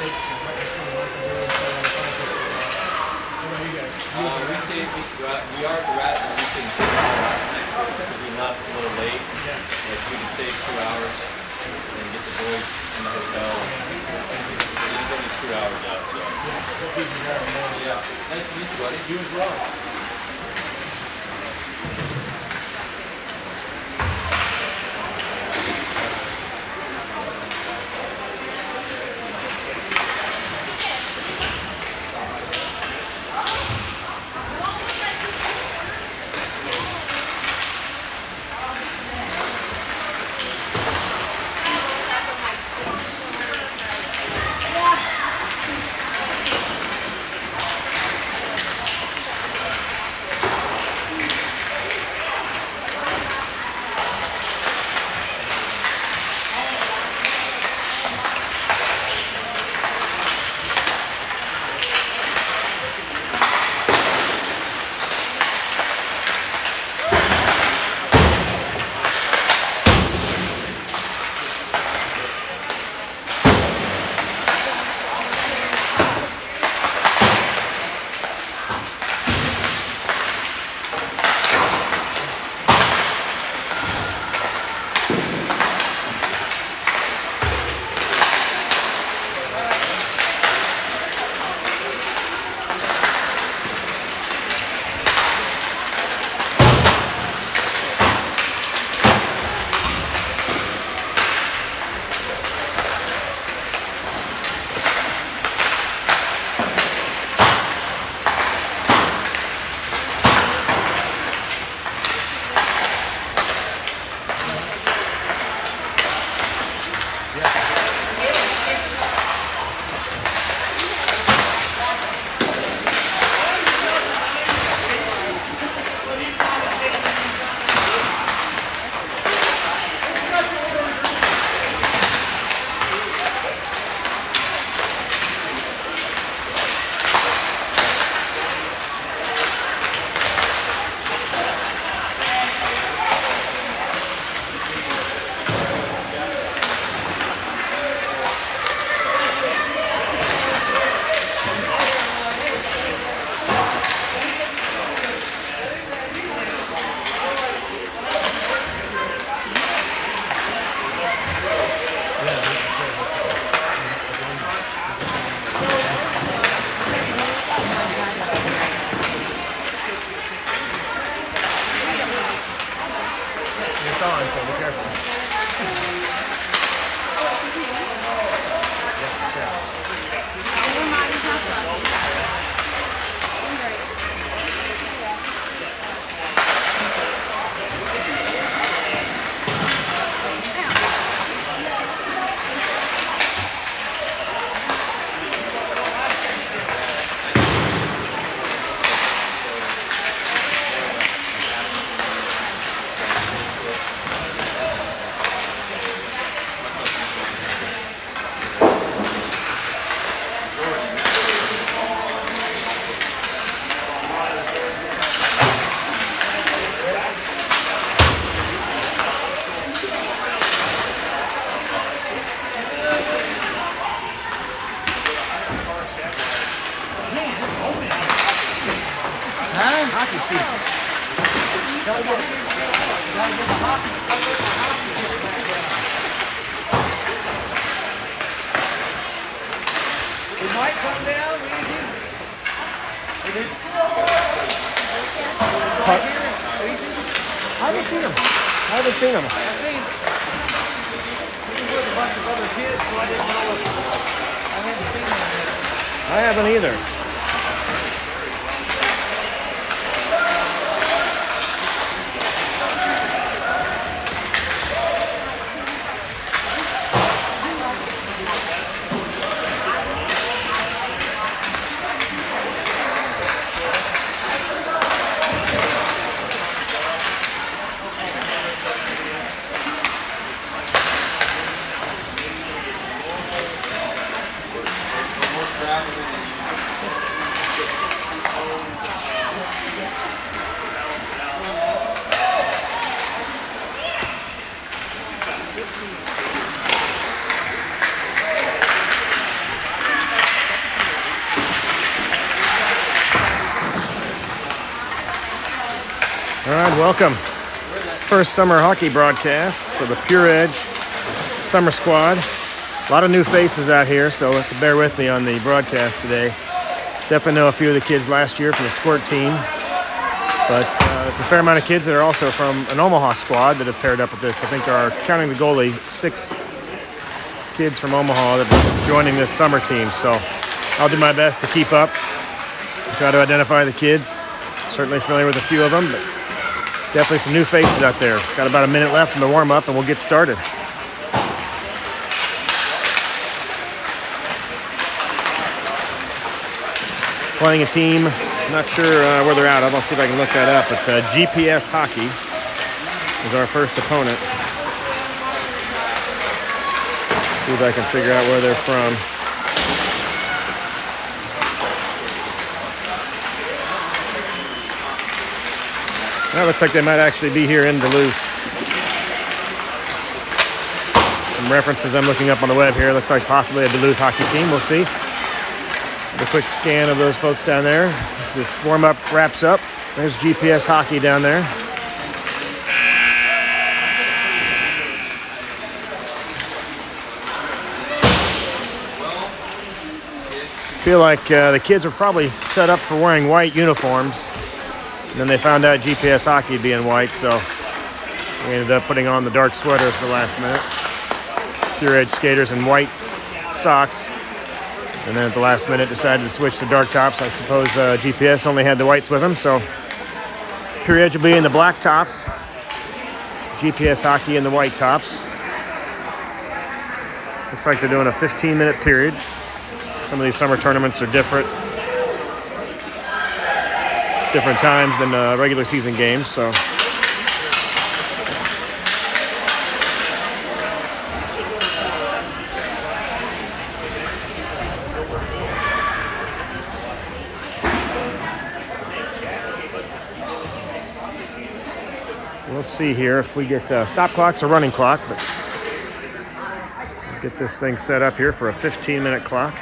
We are at the Rats, and we stayed in St. Paul last night because we left a little late. Like we can save 2 hours and get the boys in the hotel. It's only 2 hours out, so. Yeah. Nice to meet you, buddy. You as well. Hockey season. Gotta get the hockey. It might come down easy. I haven't seen him. I've seen him. He was with a bunch of other kids, so I didn't know if I hadn't seen him yet. I haven't either. More travel than All right, welcome. First summer hockey broadcast for the Pure Edge Summer Squad. A lot of new faces out here, so have to bear with me on the broadcast today. Definitely know a few of the kids last year from the Squirt team, but there's a fair amount of kids that are also from an Omaha squad that have paired up with this. I think there are, counting the goalie, 6 kids from Omaha that are joining this summer team, so I'll do my best to keep up, try to identify the kids. Certainly familiar with a few of them, but definitely some new faces out there. Got about a minute left in the warm-up, and we'll get started. Playing a team, I'm not sure where they're out of. I'll see if I can look that up. But GPS Hockey is our first opponent. See if I can figure out where they're from. That looks like they might actually be here in Duluth. Some references I'm looking up on the web here. Looks like possibly a Duluth hockey team. We'll see. A quick scan of those folks down there as this warm-up wraps up. There's GPS Hockey down there. Feel like the kids were probably set up for wearing white uniforms. And then they found out GPS Hockey being white, so we ended up putting on the dark sweaters at the last minute. Pure Edge skaters in white socks. And then at the last minute decided to switch to dark tops. I suppose GPS only had the whites with them, so Pure Edge will be in the black tops. GPS Hockey in the white tops. Looks like they're doing a 15-minute period. Some of these summer tournaments are different times than regular season games, so we'll see here if we get stop clocks or running clock, but we'll get this thing set up here for a 15-minute clock.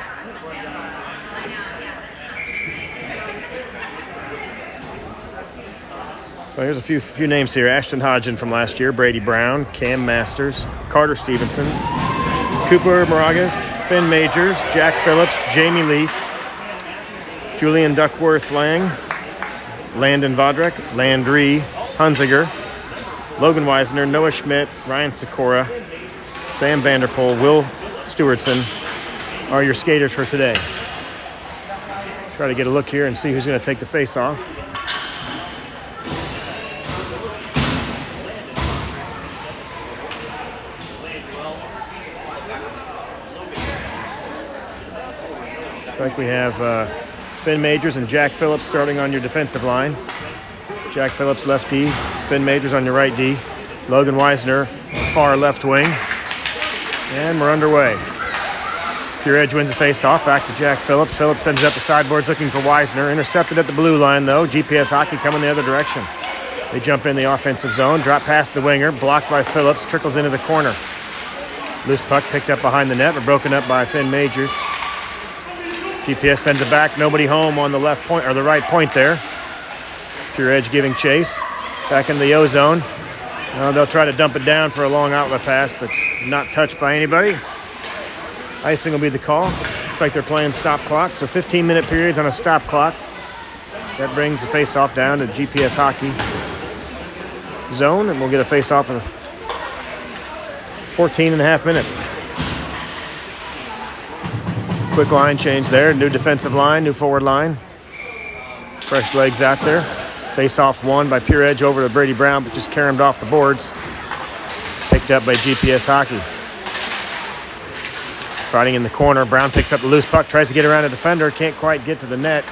So here's a few names here. Ashton Hodgson from last year, Brady Brown, Cam Masters, Carter Stevenson, Cooper Moragas, Finn Majors, Jack Phillips, Jamie Leaf, Julian Duckworth-Lang, Landon Vodrek, Landry Hunziger, Logan Weisner, Noah Schmidt, Ryan Sikora, Sam Vanderpool, Will Stewartson are your skaters for today. Try to get a look here and see who's going to take the face-off. Looks like we have Finn Majors and Jack Phillips starting on your defensive line. Jack Phillips left D, Finn Majors on your right D, Logan Weisner far left wing, and we're underway. Pure Edge wins the face-off, back to Jack Phillips. Phillips sends it up the sideboards looking for Weisner. Intercepted at the blue line though. GPS Hockey coming the other direction. They jump in the offensive zone, drop past the winger, blocked by Phillips, trickles into the corner. Loose puck picked up behind the net, but broken up by Finn Majors. GPS sends it back, nobody home on the left point, or the right point there. Pure Edge giving chase, back in the O-zone. They'll try to dump it down for a long outlet pass, but not touched by anybody. Icing will be the call. Looks like they're playing stop clock, so 15-minute periods on a stop clock. That brings the face-off down to GPS Hockey zone, and we'll get a face-off in 14 and a half minutes. Quick line change there. New defensive line, new forward line. Fresh legs out there. Face-off won by Pure Edge over to Brady Brown, but just caromed off the boards. Picked up by GPS Hockey. Fighting in the corner. Brown picks up the loose puck, tries to get around a defender, can't quite get to the net.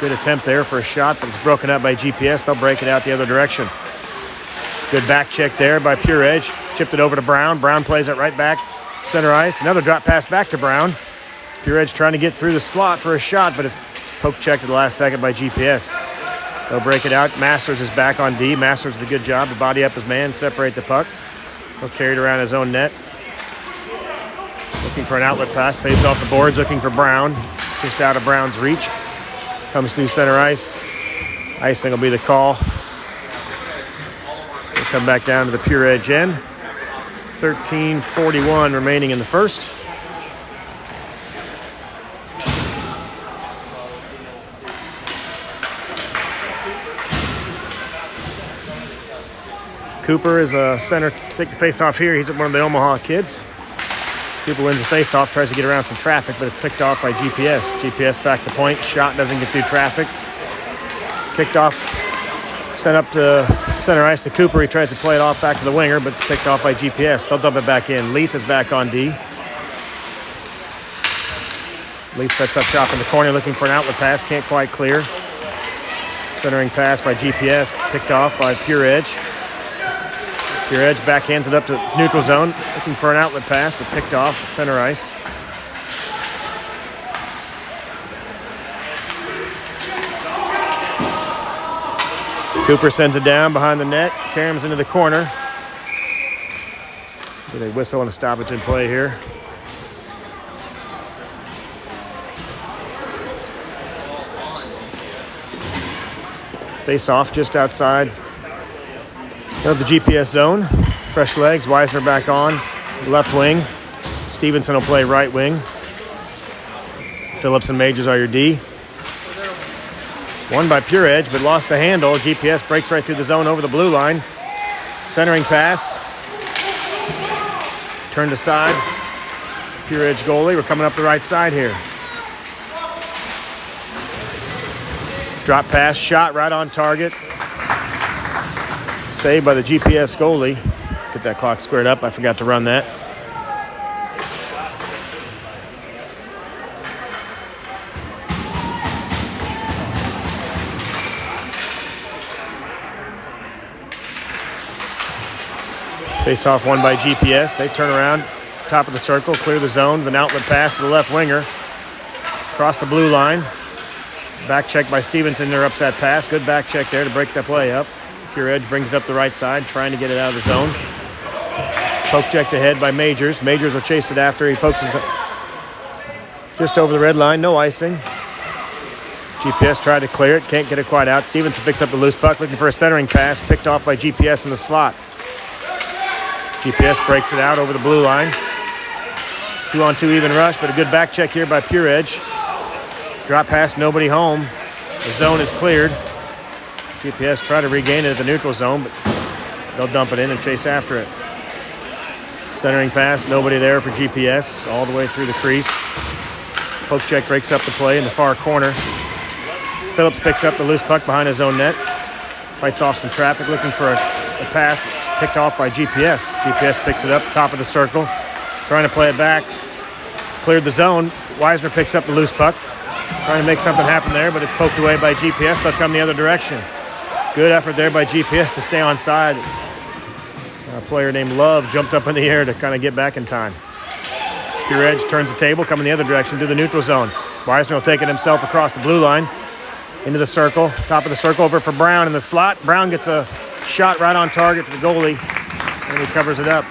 Good attempt there for a shot, but it's broken up by GPS. They'll break it out the other direction. Good back check there by Pure Edge. Chipped it over to Brown. Brown plays it right back. Center ice. Another drop pass back to Brown. Pure Edge trying to get through the slot for a shot, but it's poke checked at the last second by GPS. They'll break it out. Masters is back on D. Masters did a good job to body up his man, separate the puck. He'll carry it around his own net. Looking for an outlet pass. Pays it off the boards. Looking for Brown. Just out of Brown's reach. Comes through center ice. Icing will be the call. come back down to the Pure Edge end. 13:41 remaining in the first. Cooper is a center to take the face-off here. He's one of the Omaha kids. Cooper wins the face-off, tries to get around some traffic, but it's picked off by GPS. GPS back to point. Shot doesn't get through traffic. Kicked off. Sent up to center ice to Cooper. He tries to play it off back to the winger, but it's picked off by GPS. They'll dump it back in. Leith is back on D. Leith sets up shop in the corner looking for an outlet pass. Can't quite clear. Centering pass by GPS. Picked off by Pure Edge. Pure Edge backhands it up to neutral zone, looking for an outlet pass, but picked off at center ice. Cooper sends it down behind the net, carries into the corner. Get a whistle and a stoppage in play here. Face off just outside of the GPS zone. Fresh legs, Weisner back on, left wing. Stevenson will play right wing. Phillips and Majors are your D. Won by Pure Edge, but lost the handle. GPS breaks right through the zone over the blue line. Centering pass. Turned aside. Pure Edge goalie. We're coming up the right side here. Drop pass, shot right on target. Saved by the GPS goalie. Get that clock squared up. I forgot to run that. Face off won by GPS. They turn around, top of the circle, clear the zone. An outlet pass to the left winger. Across the blue line. Back check by Stevenson. Interrupts that pass. Good back check there to break that play up. Pure Edge brings it up the right side, trying to get it out of the zone. Poke checked ahead by Majors. Majors will chase it after. He pokes it just over the red line. No icing. GPS tried to clear it. Can't get it quite out. Stevenson picks up the loose puck, looking for a centering pass. Picked off by GPS in the slot. GPS breaks it out over the blue line. 2-on-2 even rush, but a good back check here by Pure Edge. Drop pass, nobody home. The zone is cleared. GPS try to regain it at the neutral zone, but they'll dump it in and chase after it. Centering pass, nobody there for GPS, all the way through the crease. Poke check breaks up the play in the far corner. Phillips picks up the loose puck behind his own net. Fights off some traffic, looking for a pass. Picked off by GPS. GPS picks it up, top of the circle. Trying to play it back. It's cleared the zone. Weisner picks up the loose puck. Trying to make something happen there, but it's poked away by GPS. They'll come the other direction. Good effort there by GPS to stay on side. A player named Love jumped up in the air to kind of get back in time. Pure Edge turns the table, coming the other direction to the neutral zone. Weisner will take it himself across the blue line. Into the circle. Top of the circle over for Brown in the slot. Brown gets a shot right on target to the goalie, and he covers it up.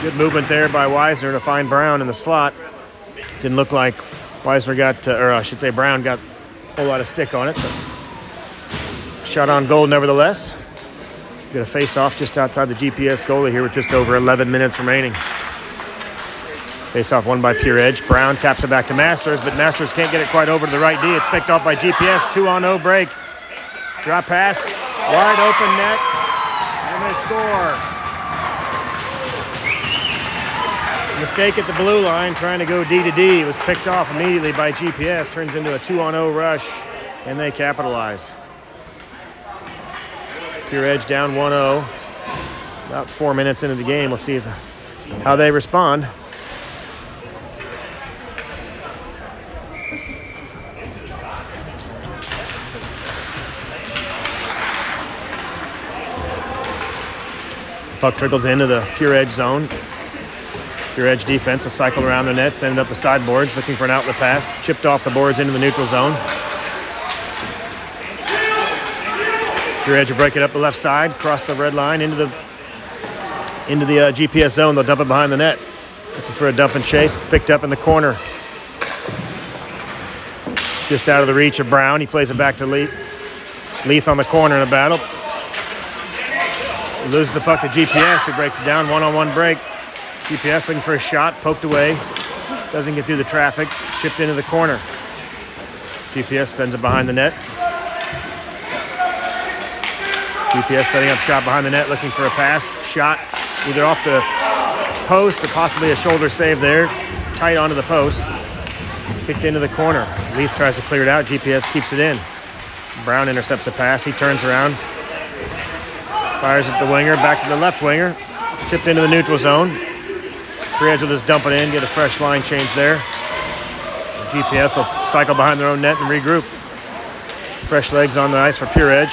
Good movement there by Weisner to find Brown in the slot. Didn't look like Weisner got, or I should say Brown got a whole lot of stick on it, but shot on goal nevertheless. Get a face-off just outside the GPS goalie here with just over 11 minutes remaining. Face-off won by Pure Edge. Brown taps it back to Masters, but Masters can't get it quite over to the right D. It's picked off by GPS. 2-on-0 break. Drop pass. Wide open net. And they score. Mistake at the blue line, trying to go D to D. It was picked off immediately by GPS. Turns into a 2-on-0 rush, and they capitalize. Pure Edge down 1-0. About 4 minutes into the game. We'll see how they respond. Puck trickles into the Pure Edge zone. Pure Edge defense will cycle around the net, send it up the sideboards, looking for an outlet pass. Chipped off the boards into the neutral zone. Pure Edge will break it up the left side, cross the red line into the GPS zone. They'll dump it behind the net. Looking for a dump and chase. Picked up in the corner. Just out of the reach of Brown. He plays it back to Leith on the corner in a battle. Loses the puck to GPS, who breaks it down. One-on-one break. GPS looking for a shot, poked away. Doesn't get through the traffic. Chipped into the corner. GPS sends it behind the net. GPS setting up shot behind the net, looking for a pass. Shot either off the post or possibly a shoulder save there. Tight onto the post. Kicked into the corner. Leaf tries to clear it out. GPS keeps it in. Brown intercepts a pass. He turns around. Fires at the winger. Back to the left winger. Chipped into the neutral zone. Pure Edge will just dump it in. Get a fresh line change there. GPS will cycle behind their own net and regroup. Fresh legs on the ice for Pure Edge.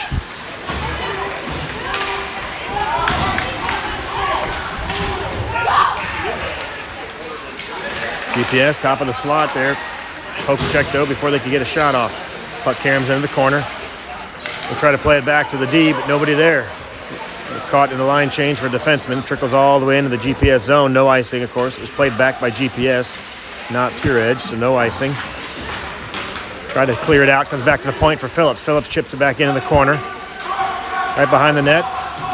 GPS, top of the slot there. Poke check though before they could get a shot off. Puck caroms into the corner. They try to play it back to the D, but nobody there. They're caught in the line change for defenseman. Trickles all the way into the GPS zone. No icing, of course. It was played back by GPS, not Pure Edge, so no icing. Try to clear it out. Comes back to the point for Phillips. Phillips chips it back into the corner. Right behind the net.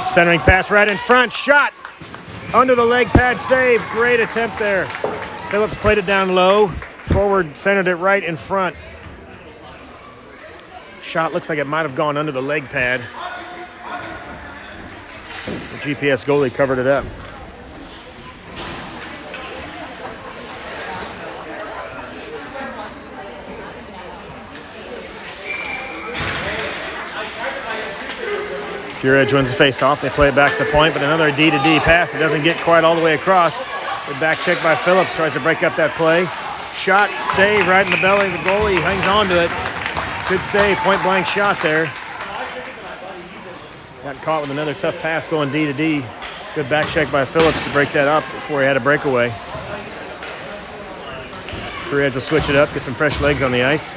Centering pass right in front. Shot! Under the leg pad save. Great attempt there. Phillips played it down low. Forward centered it right in front. Shot looks like it might have gone under the leg pad. The GPS goalie covered it up. Pure Edge wins the face-off. They play it back to the point, but another D-to-D pass that doesn't get quite all the way across. The back check by Phillips tries to break up that play. Shot, save right in the belly of the goalie. Hangs on to it. Good save, point-blank shot there. Got caught with another tough pass going D-to-D. Good back check by Phillips to break that up before he had a breakaway. Pure Edge will switch it up, get some fresh legs on the ice.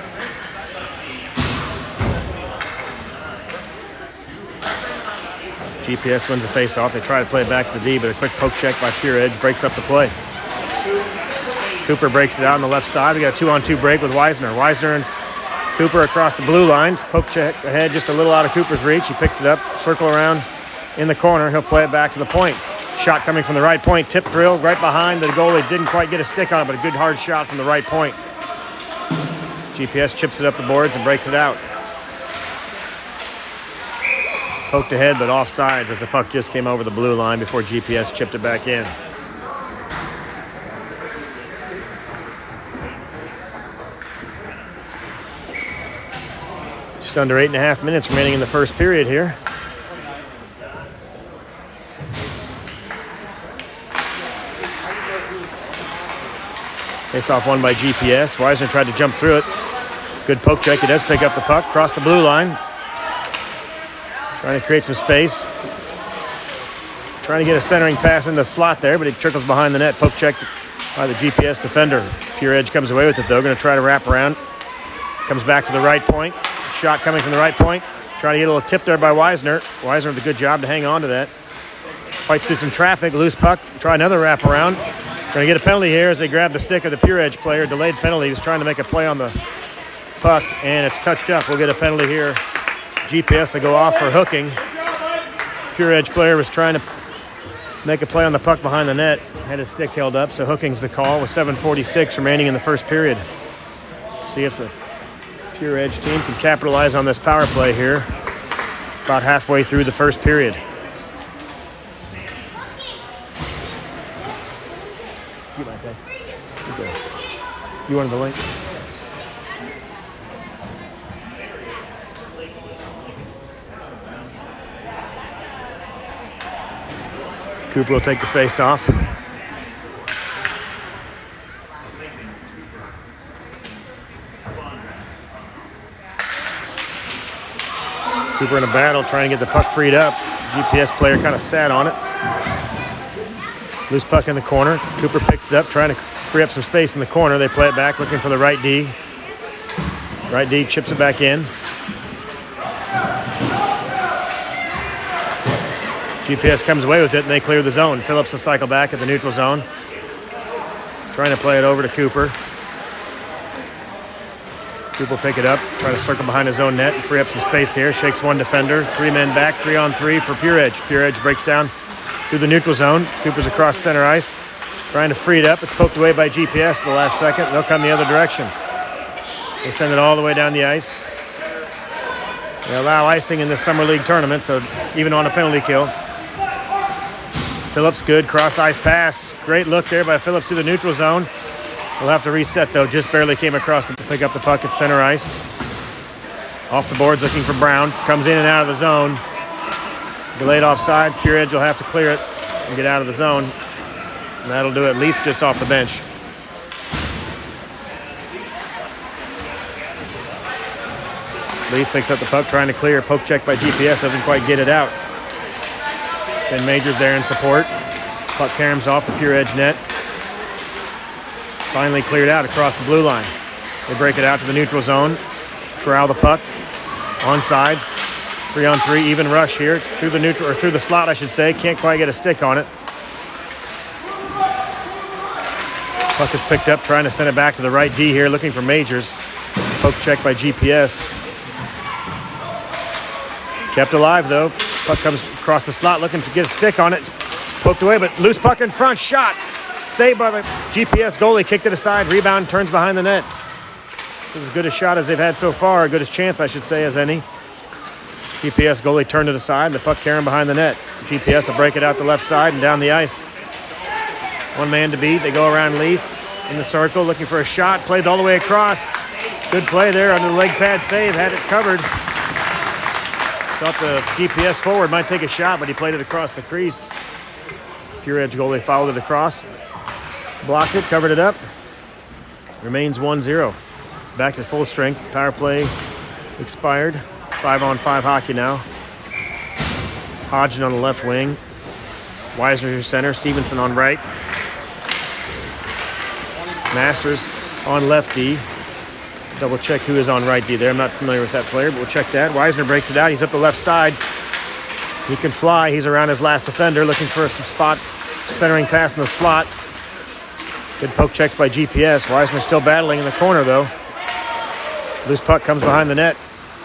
GPS wins the face-off. They try to play it back to the D, but a quick poke check by Pure Edge breaks up the play. Cooper breaks it out on the left side. We got a 2-on-2 break with Weisner. Weisner and Cooper across the blue line. Poke check ahead, just a little out of Cooper's reach. He picks it up, circle around in the corner. He'll play it back to the point. Shot coming from the right point, tip drill right behind the goalie. Didn't quite get a stick on it, but a good hard shot from the right point. GPS chips it up the boards and breaks it out. Poked ahead, but offsides as the puck just came over the blue line before GPS chipped it back in. Just under 8.5 minutes remaining in the first period here. Face-off won by GPS. Weisner tried to jump through it. Good poke check. He does pick up the puck, cross the blue line. Trying to create some space. Trying to get a centering pass in the slot there, but he trickles behind the net. Poke checked by the GPS defender. Pure Edge comes away with it, though. Going to try to wrap around. Comes back to the right point. Shot coming from the right point. Trying to get a little tip there by Weisner. Weisner with a good job to hang on to that. Fights through some traffic. Loose puck. Try another wrap around. Going to get a penalty here as they grab the stick of the Pure Edge player. Delayed penalty. He was trying to make a play on the puck, and it's touched up. We'll get a penalty here. GPS to go off for hooking. Pure Edge player was trying to make a play on the puck behind the net. Had his stick held up, so hooking's the call with 7:46 remaining in the first period. See if the Pure Edge team can capitalize on this power play here. About halfway through the first period. You like that? You wanted the link? Cooper will take the face off. Cooper in a battle trying to get the puck freed up. GPS player kind of sat on it. Loose puck in the corner. Cooper picks it up, trying to free up some space in the corner. They play it back, looking for the right D. Right D chips it back in. GPS comes away with it, and they clear the zone. Phillips will cycle back at the neutral zone. Trying to play it over to Cooper. Cooper pick it up, try to circle behind his own net and free up some space here. Shakes one defender, 3 men back, 3-on-3 for Pure Edge. Pure Edge breaks down through the neutral zone. Cooper's across center ice, trying to free it up. It's poked away by GPS at the last second. They'll come the other direction. They send it all the way down the ice. They allow icing in the Summer League tournament, so even on a penalty kill. Phillips, good cross ice pass. Great look there by Phillips through the neutral zone. We'll have to reset though, just barely came across to pick up the puck at center ice. Off the boards looking for Brown, comes in and out of the zone. Delayed offsides, Pure Edge will have to clear it and get out of the zone. And that'll do it. Leaf just off the bench. Leaf picks up the puck, trying to clear. Poke check by GPS, doesn't quite get it out. Finn Majors there in support. Puck caroms off the Pure Edge net. Finally cleared out across the blue line. They break it out to the neutral zone. Corral the puck. On sides. 3-on-3, even rush here. Through the neutral, or through the slot, I should say. Can't quite get a stick on it. Puck is picked up, trying to send it back to the right D here, looking for Majors. Poke check by GPS. Kept alive though. Puck comes across the slot, looking to get a stick on it. It's poked away, but loose puck in front. Shot. Saved by the GPS goalie. Kicked it aside. Rebound, turns behind the net. This is as good a shot as they've had so far. A good as chance, I should say, as any. GPS goalie turned it aside, and the puck carrying behind the net. GPS will break it out the left side and down the ice. One man to beat. They go around Leaf in the circle, looking for a shot. Played all the way across. Good play there under the leg pad save. Had it covered. Thought the GPS forward might take a shot, but he played it across the crease. Pure Edge goalie followed it across. Blocked it, covered it up. Remains 1-0. Back to full strength. Power play expired. 5-on-5 hockey now. Hodgson on the left wing. Weisner center. Stevenson on right. Masters on left D. Double check who is on right D there. I'm not familiar with that player, but we'll check that. Weisner breaks it out. He's up the left side. He can fly. He's around his last defender, looking for some spot. Centering pass in the slot. Good poke checks by GPS. Weisner still battling in the corner, though. Loose puck comes behind the net.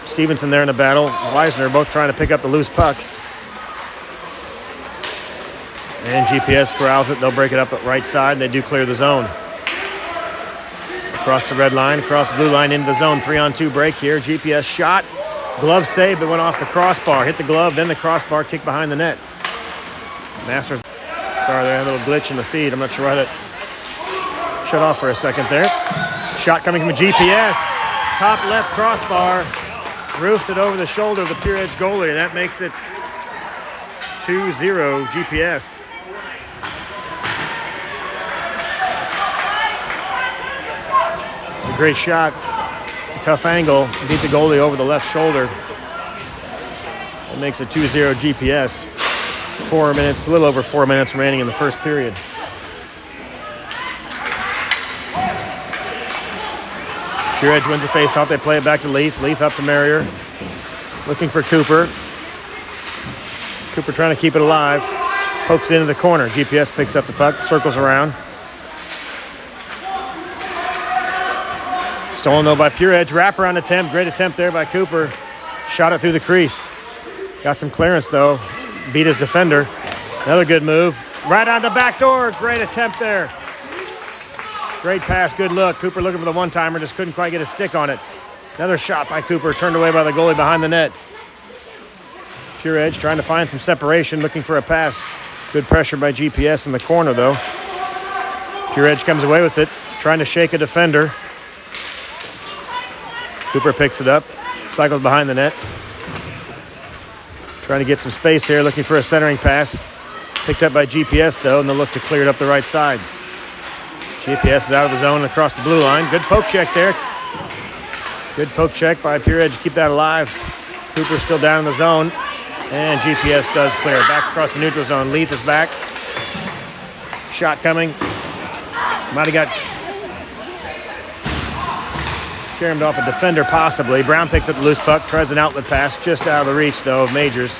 Stevenson there in a battle. Weisner both trying to pick up the loose puck. And GPS corrals it. They'll break it up at right side, and they do clear the zone. Across the red line, across the blue line into the zone. 3-on-2 break here. GPS shot. Glove save, but went off the crossbar. Hit the glove, then the crossbar, kick behind the net. Masters. Sorry, they had a little glitch in the feed. I'm not sure why that shut off for a second there. Shot coming from GPS. Top left crossbar. Roofed it over the shoulder of the Pure Edge goalie, and that makes it 2-0 GPS. A great shot. Tough angle. Beat the goalie over the left shoulder. That makes it 2-0 GPS. 4 minutes, a little over 4 minutes remaining in the first period. Pure Edge wins the faceoff. They play it back to Leaf. Leaf up to Marrier. Looking for Cooper. Cooper trying to keep it alive. Pokes it into the corner. GPS picks up the puck, circles around. Stolen though by Pure Edge. Wraparound attempt. Great attempt there by Cooper. Shot it through the crease. Got some clearance though. Beat his defender. Another good move. Right on the back door. Great attempt there. Great pass, good look. Cooper looking for the one-timer, just couldn't quite get a stick on it. Another shot by Cooper, turned away by the goalie behind the net. Pure Edge trying to find some separation, looking for a pass. Good pressure by GPS in the corner, though. Pure Edge comes away with it, trying to shake a defender. Cooper picks it up, cycles behind the net. Trying to get some space here, looking for a centering pass. Picked up by GPS, though, and they'll look to clear it up the right side. GPS is out of the zone and across the blue line. Good poke check there. Good poke check by Pure Edge to keep that alive. Cooper still down in the zone. And GPS does clear. Back across the neutral zone. Leaf is back. Shot coming. Might have got carried off a defender possibly. Brown picks up the loose puck. Tries an outlet pass. Just out of the reach though of Majors.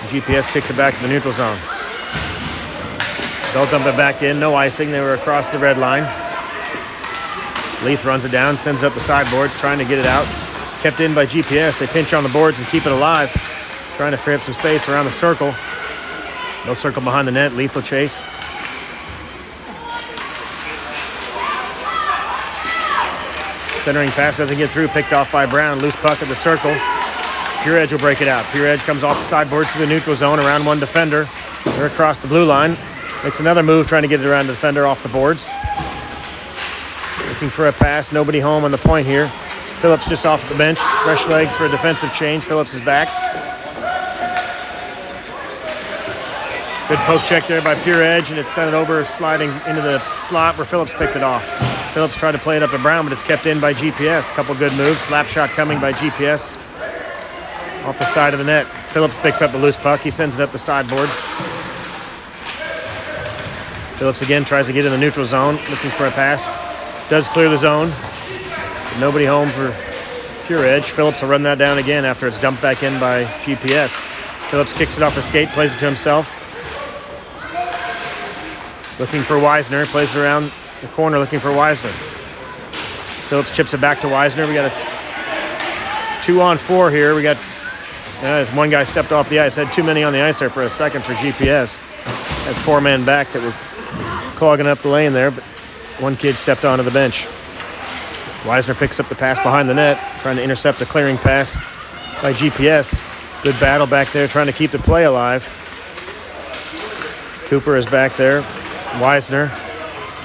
GPS kicks it back to the neutral zone. They'll dump it back in. No icing. They were across the red line. Leith runs it down, sends it up the sideboards, trying to get it out. Kept in by GPS. They pinch on the boards and keep it alive. Trying to free up some space around the circle. No circle behind the net. Lethal chase. Centering pass doesn't get through. Picked off by Brown. Loose puck at the circle. Pure Edge will break it out. Pure Edge comes off the sideboards to the neutral zone around one defender. They're across the blue line. Makes another move trying to get it around the defender off the boards. Looking for a pass. Nobody home on the point here. Phillips just off the bench. Fresh legs for a defensive change. Phillips is back. Good poke check there by Pure Edge, and it's sent it over, sliding into the slot where Phillips picked it off. Phillips tried to play it up to Brown, but it's kept in by GPS. Couple good moves. Slap shot coming by GPS off the side of the net. Phillips picks up the loose puck. He sends it up the sideboards. Phillips again tries to get in the neutral zone, looking for a pass. Does clear the zone. Nobody home for Pure Edge. Phillips will run that down again after it's dumped back in by GPS. Phillips kicks it off the skate, plays it to himself. Looking for Weisner, plays around the corner looking for Weisner. Phillips chips it back to Weisner. We got a 2-on-4 here. We got, one guy stepped off the ice. Had too many on the ice there for a second for GPS. Had 4 men back that were clogging up the lane there, but one kid stepped onto the bench. Weisner picks up the pass behind the net, trying to intercept a clearing pass by GPS. Good battle back there, trying to keep the play alive. Cooper is back there. Weisner,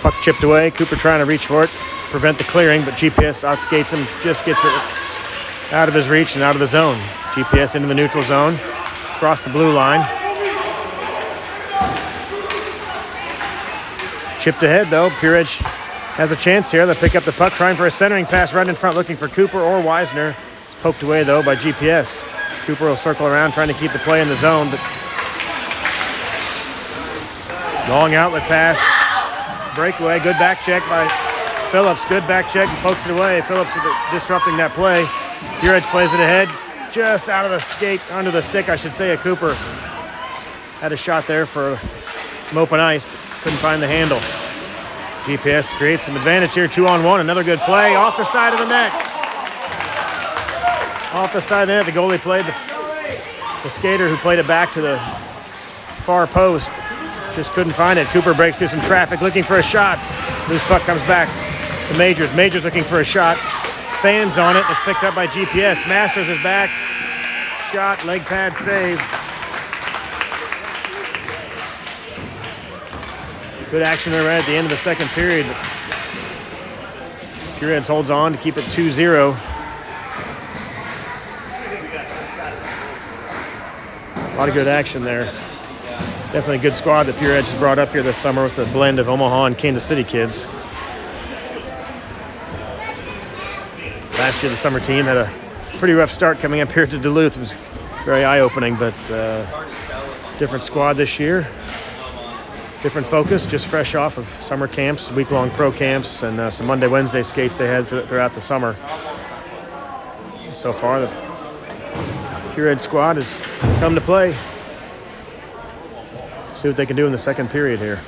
puck chipped away. Cooper trying to reach for it, prevent the clearing, but GPS outskates him, just gets it out of his reach and out of the zone. GPS into the neutral zone, across the blue line. Chipped ahead though. Pure Edge has a chance here. They'll pick up the puck, trying for a centering pass right in front, looking for Cooper or Weisner. It's poked away though by GPS. Cooper will circle around, trying to keep the play in the zone, but long outlet pass, breakaway, good back check by Phillips. Good back check, and pokes it away. Phillips disrupting that play. Pure Edge plays it ahead, just out of the skate, under the stick, I should say, of Cooper. Had a shot there for some open ice, but couldn't find the handle. GPS creates some advantage here, 2-on-1, another good play, off the side of the net. Off the side of the net, the goalie played the skater who played it back to the far post. Just couldn't find it. Cooper breaks through some traffic, looking for a shot. Loose puck comes back to Majors. Majors looking for a shot. Fans on it. It's picked up by GPS. Masters is back. Shot, leg pad save. Good action there right at the end of the second period. Pure Edge holds on to keep it 2-0. A lot of good action there. Definitely a good squad that Pure Edge has brought up here this summer with a blend of Omaha and Kansas City kids. Last year, the summer team had a pretty rough start coming up here to Duluth. It was very eye-opening, but different squad this year. Different focus, just fresh off of summer camps, week-long pro camps, and some Monday, Wednesday skates they had throughout the summer. So far, the Pure Edge squad has come to play. See what they can do in the second period here.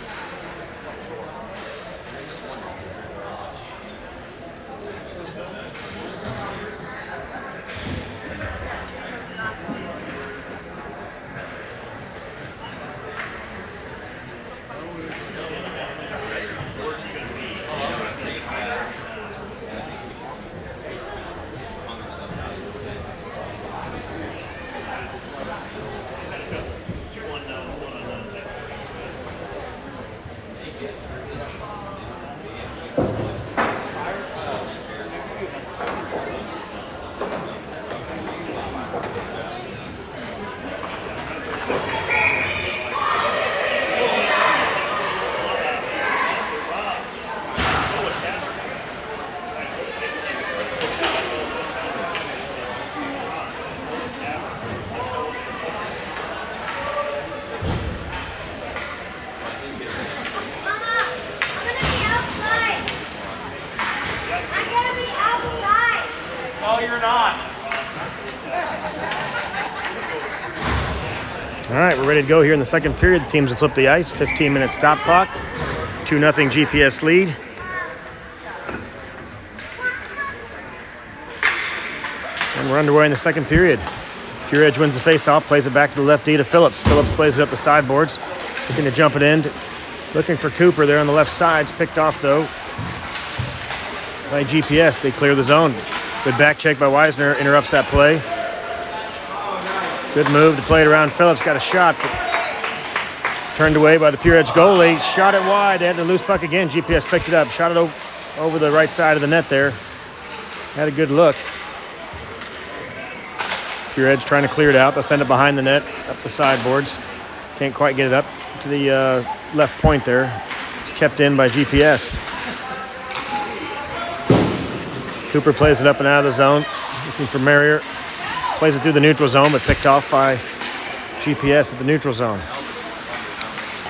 All right, we're ready to go here in the second period. The teams have flipped the ice. 15-minute stop clock. 2-0 GPS lead. And we're underway in the second period. Pure Edge wins the face-off, plays it back to the left D to Phillips. Phillips plays it up the sideboards, looking to jump it in. Looking for Cooper there on the left side. It's picked off, though, by GPS. They clear the zone. Good back check by Wisner. Interrupts that play. Good move to play it around. Phillips got a shot, but turned away by the Pure Edge goalie. Shot it wide. They had the loose puck again. GPS picked it up. Shot it over the right side of the net there. Had a good look. Pure Edge trying to clear it out. They'll send it behind the net, up the sideboards. Can't quite get it up to the left point there. It's kept in by GPS. Cooper plays it up and out of the zone. Looking for Marrier. Plays it through the neutral zone, but picked off by GPS at the neutral zone.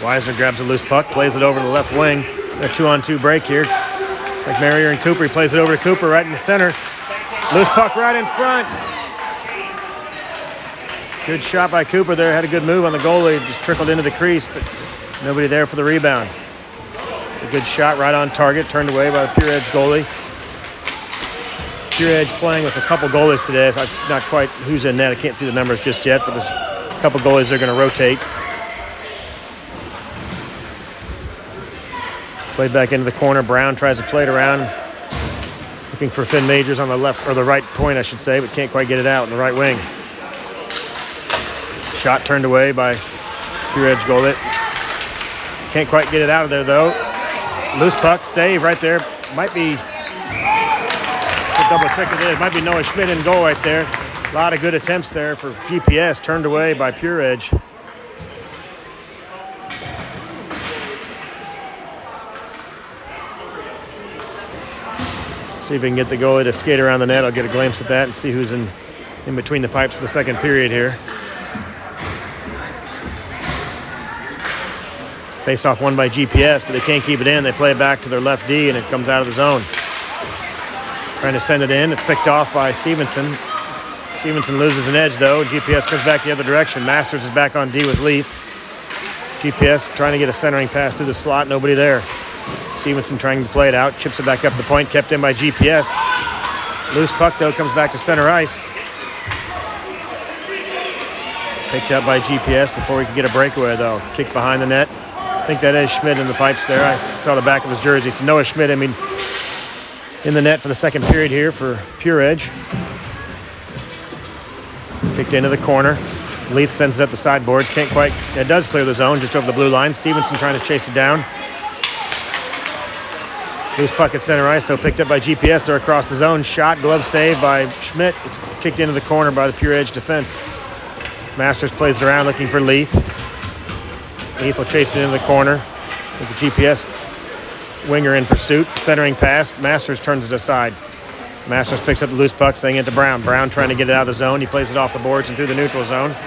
Wisner grabs a loose puck, plays it over to the left wing. A 2-on-2 break here. It's like Marrier and Cooper. He plays it over to Cooper right in the center. Loose puck right in front. Good shot by Cooper there. Had a good move on the goalie. Just trickled into the crease, but nobody there for the rebound. A good shot right on target. Turned away by the Pure Edge goalie. Pure Edge playing with a couple goalies today. It's not quite who's in net. I can't see the numbers just yet, but there's a couple goalies they're going to rotate. Played back into the corner. Brown tries to play it around. Looking for Finn Majors on the left, or the right point, I should say, but can't quite get it out in the right wing. Shot turned away by Pure Edge goalie. Can't quite get it out of there, though. Loose puck, save right there. Might be, double check it is, might be Noah Schmidt in goal right there. A lot of good attempts there for GPS, turned away by Pure Edge. See if we can get the goalie to skate around the net. I'll get a glimpse at that and see who's in between the pipes for the second period here. Face-off won by GPS, but they can't keep it in. They play it back to their left D, and it comes out of the zone. Trying to send it in. It's picked off by Stevenson. Stevenson loses an edge, though. GPS comes back the other direction. Masters is back on D with Leaf. GPS trying to get a centering pass through the slot. Nobody there. Stevenson trying to play it out. Chips it back up the point. Kept in by GPS. Loose puck, though, comes back to center ice. Picked up by GPS before we could get a breakaway, though. Kick behind the net. I think that is Schmidt in the pipes there. I saw the back of his jersey. So Noah Schmidt, in the net for the second period here for Pure Edge. Kicked into the corner. Leith sends it up the sideboards. Can't quite. It does clear the zone just over the blue line. Stevenson trying to chase it down. Loose puck at center ice, though, picked up by GPS. They're across the zone. Shot, glove save by Schmidt. It's kicked into the corner by the Pure Edge defense. Masters plays it around looking for Leith. Leith will chase it into the corner with the GPS winger in pursuit. Centering pass. Masters turns it aside. Masters picks up the loose puck, saying it to Brown. Brown trying to get it out of the zone. He plays it off the boards and through the neutral zone. Get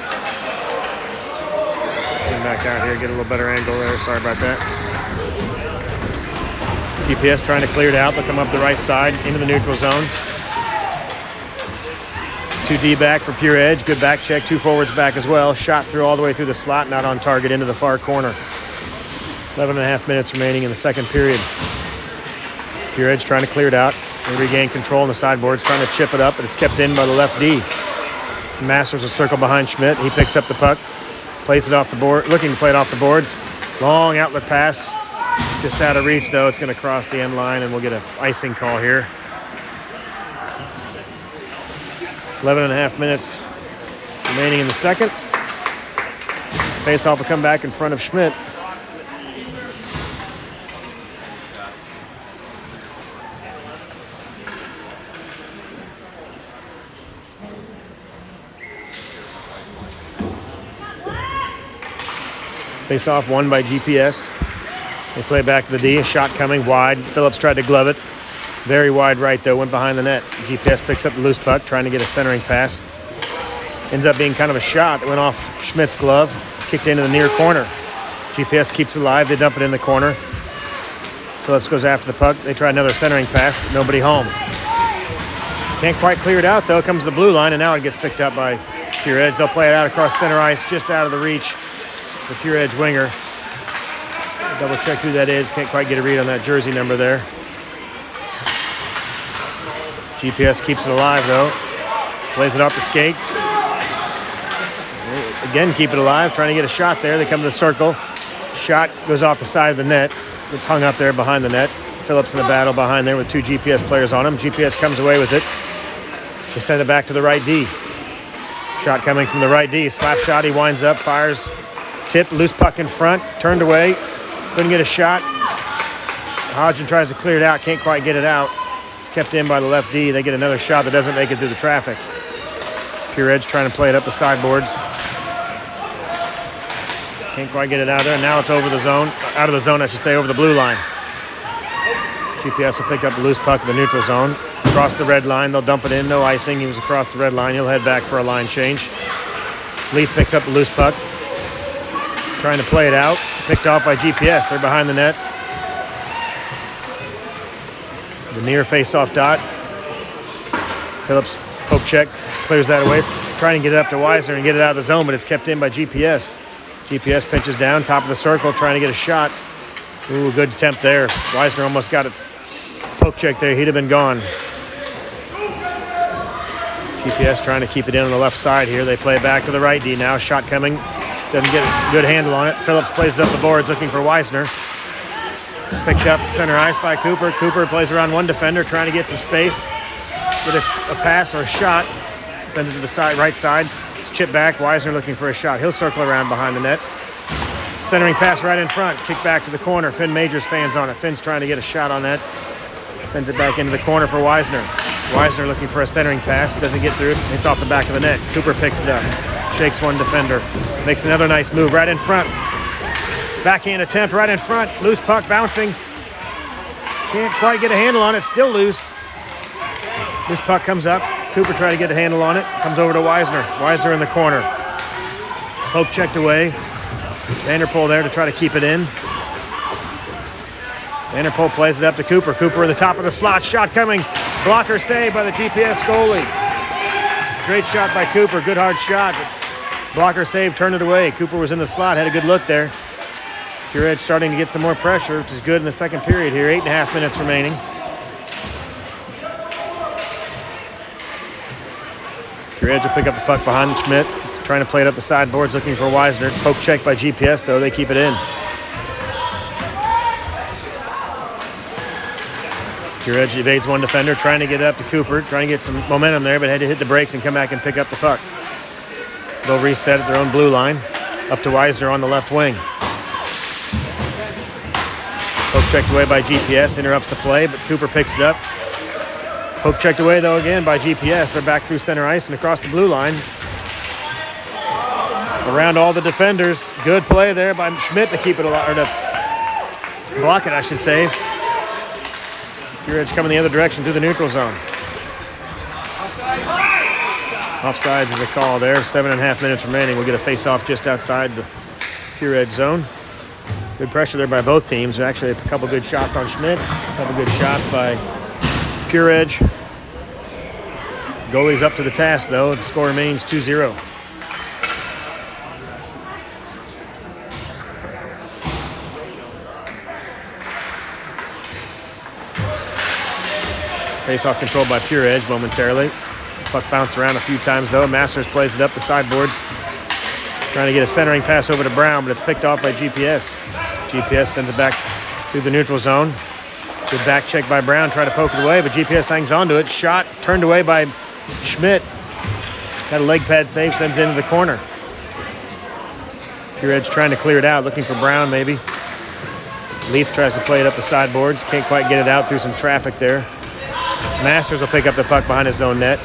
back out here, get a little better angle there. Sorry about that. GPS trying to clear it out. They'll come up the right side into the neutral zone. 2D back for Pure Edge. Good back check. 2 forwards back as well. Shot through all the way through the slot. Not on target into the far corner. 11.5 minutes remaining in the second period. Pure Edge trying to clear it out. They regain control on the sideboards. Trying to chip it up, but it's kept in by the left D. Masters a circle behind Schmidt. He picks up the puck. Plays it off the board. Looking to play it off the boards. Long outlet pass. Just out of reach, though. It's going to cross the end line, and we'll get an icing call here. 11.5 minutes remaining in the second. Face-off will come back in front of Schmidt. Face-off won by GPS. They play back to the D. A shot coming wide. Phillips tried to glove it. Very wide right, though. Went behind the net. GPS picks up the loose puck, trying to get a centering pass. Ends up being kind of a shot that went off Schmidt's glove. Kicked into the near corner. GPS keeps it alive. They dump it in the corner. Phillips goes after the puck. They try another centering pass, but nobody home. Can't quite clear it out, though. Comes the blue line, and now it gets picked up by Pure Edge. They'll play it out across center ice, just out of the reach. The Pure Edge winger. Double check who that is. Can't quite get a read on that jersey number there. GPS keeps it alive, though. Plays it off the skate. Again, keep it alive, trying to get a shot there. They come to the circle. Shot goes off the side of the net. Gets hung up there behind the net. Phillips in a battle behind there with 2 GPS players on him. GPS comes away with it. They send it back to the right D. Shot coming from the right D. Slap shot, he winds up, fires. Tip, loose puck in front, turned away. Couldn't get a shot. Hodgson tries to clear it out, can't quite get it out. Kept in by the left D. They get another shot that doesn't make it through the traffic. Pure Edge trying to play it up the sideboards. Can't quite get it out there. Now it's over the zone. Out of the zone, I should say, over the blue line. GPS will pick up the loose puck in the neutral zone. Across the red line, they'll dump it in. No icing. He was across the red line. He'll head back for a line change. Leaf picks up the loose puck. Trying to play it out. Picked off by GPS. They're behind the net. The near face-off dot. Phillips poke check. Clears that away. Trying to get it up to Weisner and get it out of the zone, but it's kept in by GPS. GPS pinches down, top of the circle, trying to get a shot. Ooh, good attempt there. Weisner almost got a poke check there. He'd have been gone. GPS trying to keep it in on the left side here. They play it back to the right D now. Shot coming. Doesn't get a good handle on it. Phillips plays it up the boards looking for Weisner. Picked up center ice by Cooper. Cooper plays around one defender, trying to get some space. Get a pass or a shot. Sends it to the side, right side. Chip back. Weisner looking for a shot. He'll circle around behind the net. Centering pass right in front. Kick back to the corner. Finn Majors fans on it. Finn's trying to get a shot on that. Sends it back into the corner for Weisner. Weisner looking for a centering pass. Doesn't get through. It's off the back of the net. Cooper picks it up. Shakes one defender. Makes another nice move right in front. Backhand attempt right in front. Loose puck bouncing. Can't quite get a handle on it. Still loose. Loose puck comes up. Cooper trying to get a handle on it. Comes over to Weisner. Weisner in the corner. Poke checked away. Vanderpool there to try to keep it in. Vanderpool plays it up to Cooper. Cooper at the top of the slot. Shot coming. Blocker save by the GPS goalie. Great shot by Cooper. Good hard shot. Blocker save, turned it away. Cooper was in the slot. Had a good look there. Pure Edge starting to get some more pressure, which is good in the second period here. 8.5 minutes remaining. Pure Edge will pick up the puck behind Schmidt. Trying to play it up the sideboards, looking for Weisner. It's poke check by GPS, though. They keep it in. Pure Edge evades one defender, trying to get it up to Cooper, trying to get some momentum there, but had to hit the brakes and come back and pick up the puck. They'll reset at their own blue line. Up to Weisner on the left wing. Poke checked away by GPS, interrupts the play, but Cooper picks it up. Poke checked away, though, again by GPS. They're back through center ice and across the blue line. Around all the defenders. Good play there by Schmidt to keep it alive, or to block it, I should say. Pure Edge coming the other direction through the neutral zone. Offsides is a call there. 7.5 minutes remaining. We'll get a face-off just outside the Pure Edge zone. Good pressure there by both teams. Actually, a couple good shots on Schmidt. A couple good shots by Pure Edge. Goalie's up to the task, though. The score remains 2-0. Face-off controlled by Pure Edge momentarily. Puck bounced around a few times, though. Masters plays it up the sideboards. Trying to get a centering pass over to Brown, but it's picked off by GPS. GPS sends it back through the neutral zone. Good back check by Brown. Try to poke it away, but GPS hangs onto it. Shot turned away by Schmidt. Got a leg pad save, sends it into the corner. Pure Edge trying to clear it out, looking for Brown maybe. Leaf tries to play it up the sideboards. Can't quite get it out through some traffic there. Masters will pick up the puck behind his own net.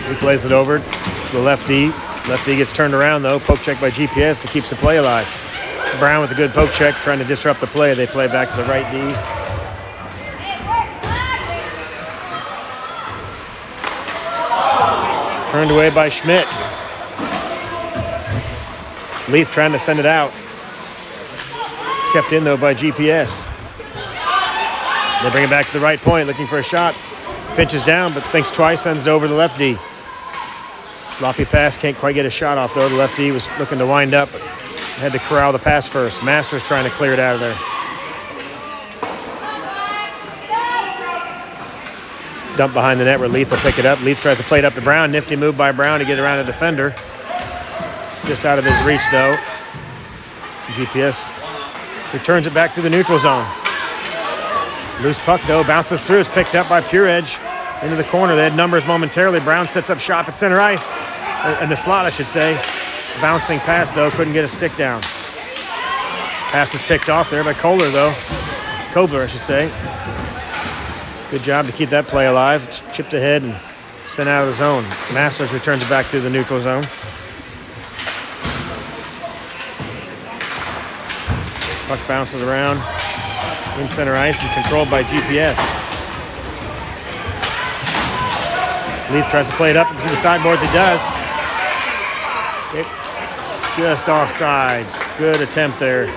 He plays it over to the left D. Left D gets turned around, though. Poke check by GPS that keeps the play alive. Brown with a good poke check, trying to disrupt the play. They play back to the right D. Turned away by Schmidt. Leaf trying to send it out. It's kept in, though, by GPS. They bring it back to the right point, looking for a shot. Pinches down, but thinks twice, sends it over to the left D. Sloppy pass, can't quite get a shot off, though. The left D was looking to wind up, but had to corral the pass first. Masters trying to clear it out of there. Dump behind the net where Leaf will pick it up. Leaf tries to play it up to Brown. Nifty move by Brown to get around a defender. Just out of his reach, though. GPS returns it back through the neutral zone. Loose puck, though, bounces through. Is picked up by Pure Edge into the corner. They had numbers momentarily. Brown sets up shop at center ice. In the slot, I should say. Bouncing pass, though. Couldn't get a stick down. Pass is picked off there by Kohler, though. Kobler, I should say. Good job to keep that play alive. Chipped ahead and sent out of the zone. Masters returns it back through the neutral zone. Puck bounces around in center ice and controlled by GPS. Leaf tries to play it up through the sideboards. He does. Okay. Just offsides. Good attempt there.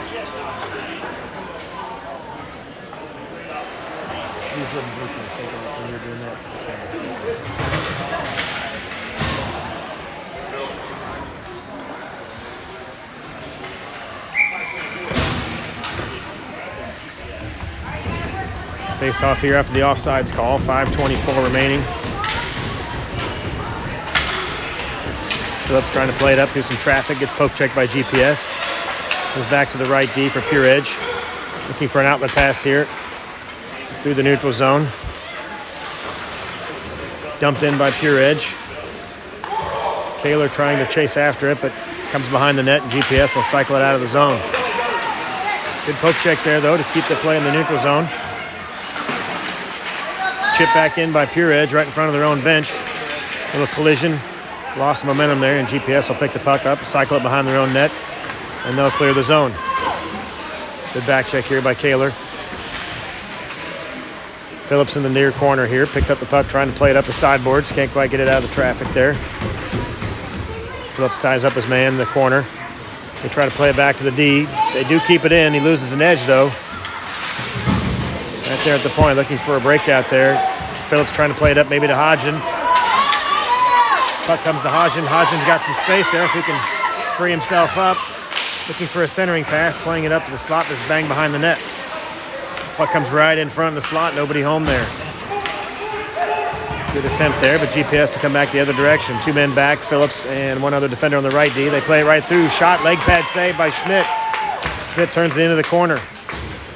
Face off here after the offsides call. 5:24 remaining. Phillips trying to play it up through some traffic. Gets poke checked by GPS. Goes back to the right D for Pure Edge. Looking for an outlet pass here through the neutral zone. Dumped in by Pure Edge. Kaler trying to chase after it, but comes behind the net, and GPS will cycle it out of the zone. Good poke check there, though, to keep the play in the neutral zone. Chip back in by Pure Edge right in front of their own bench. Little collision. Lost some momentum there, and GPS will pick the puck up, cycle it behind their own net, and they'll clear the zone. Good back check here by Kaler. Phillips in the near corner here. Picks up the puck, trying to play it up the sideboards. Can't quite get it out of the traffic there. Phillips ties up his man in the corner. They try to play it back to the D. They do keep it in. He loses an edge, though. Right there at the point, looking for a breakout there. Phillips trying to play it up maybe to Hodgin. Puck comes to Hodgin. Hodgin's got some space there if he can free himself up. Looking for a centering pass, playing it up to the slot that's banged behind the net. Puck comes right in front of the slot, nobody home there. Good attempt there, but GPS will come back the other direction. Two men back, Phillips and one other defender on the right D. They play it right through. Shot, leg pad save by Schmidt. Schmidt turns it into the corner.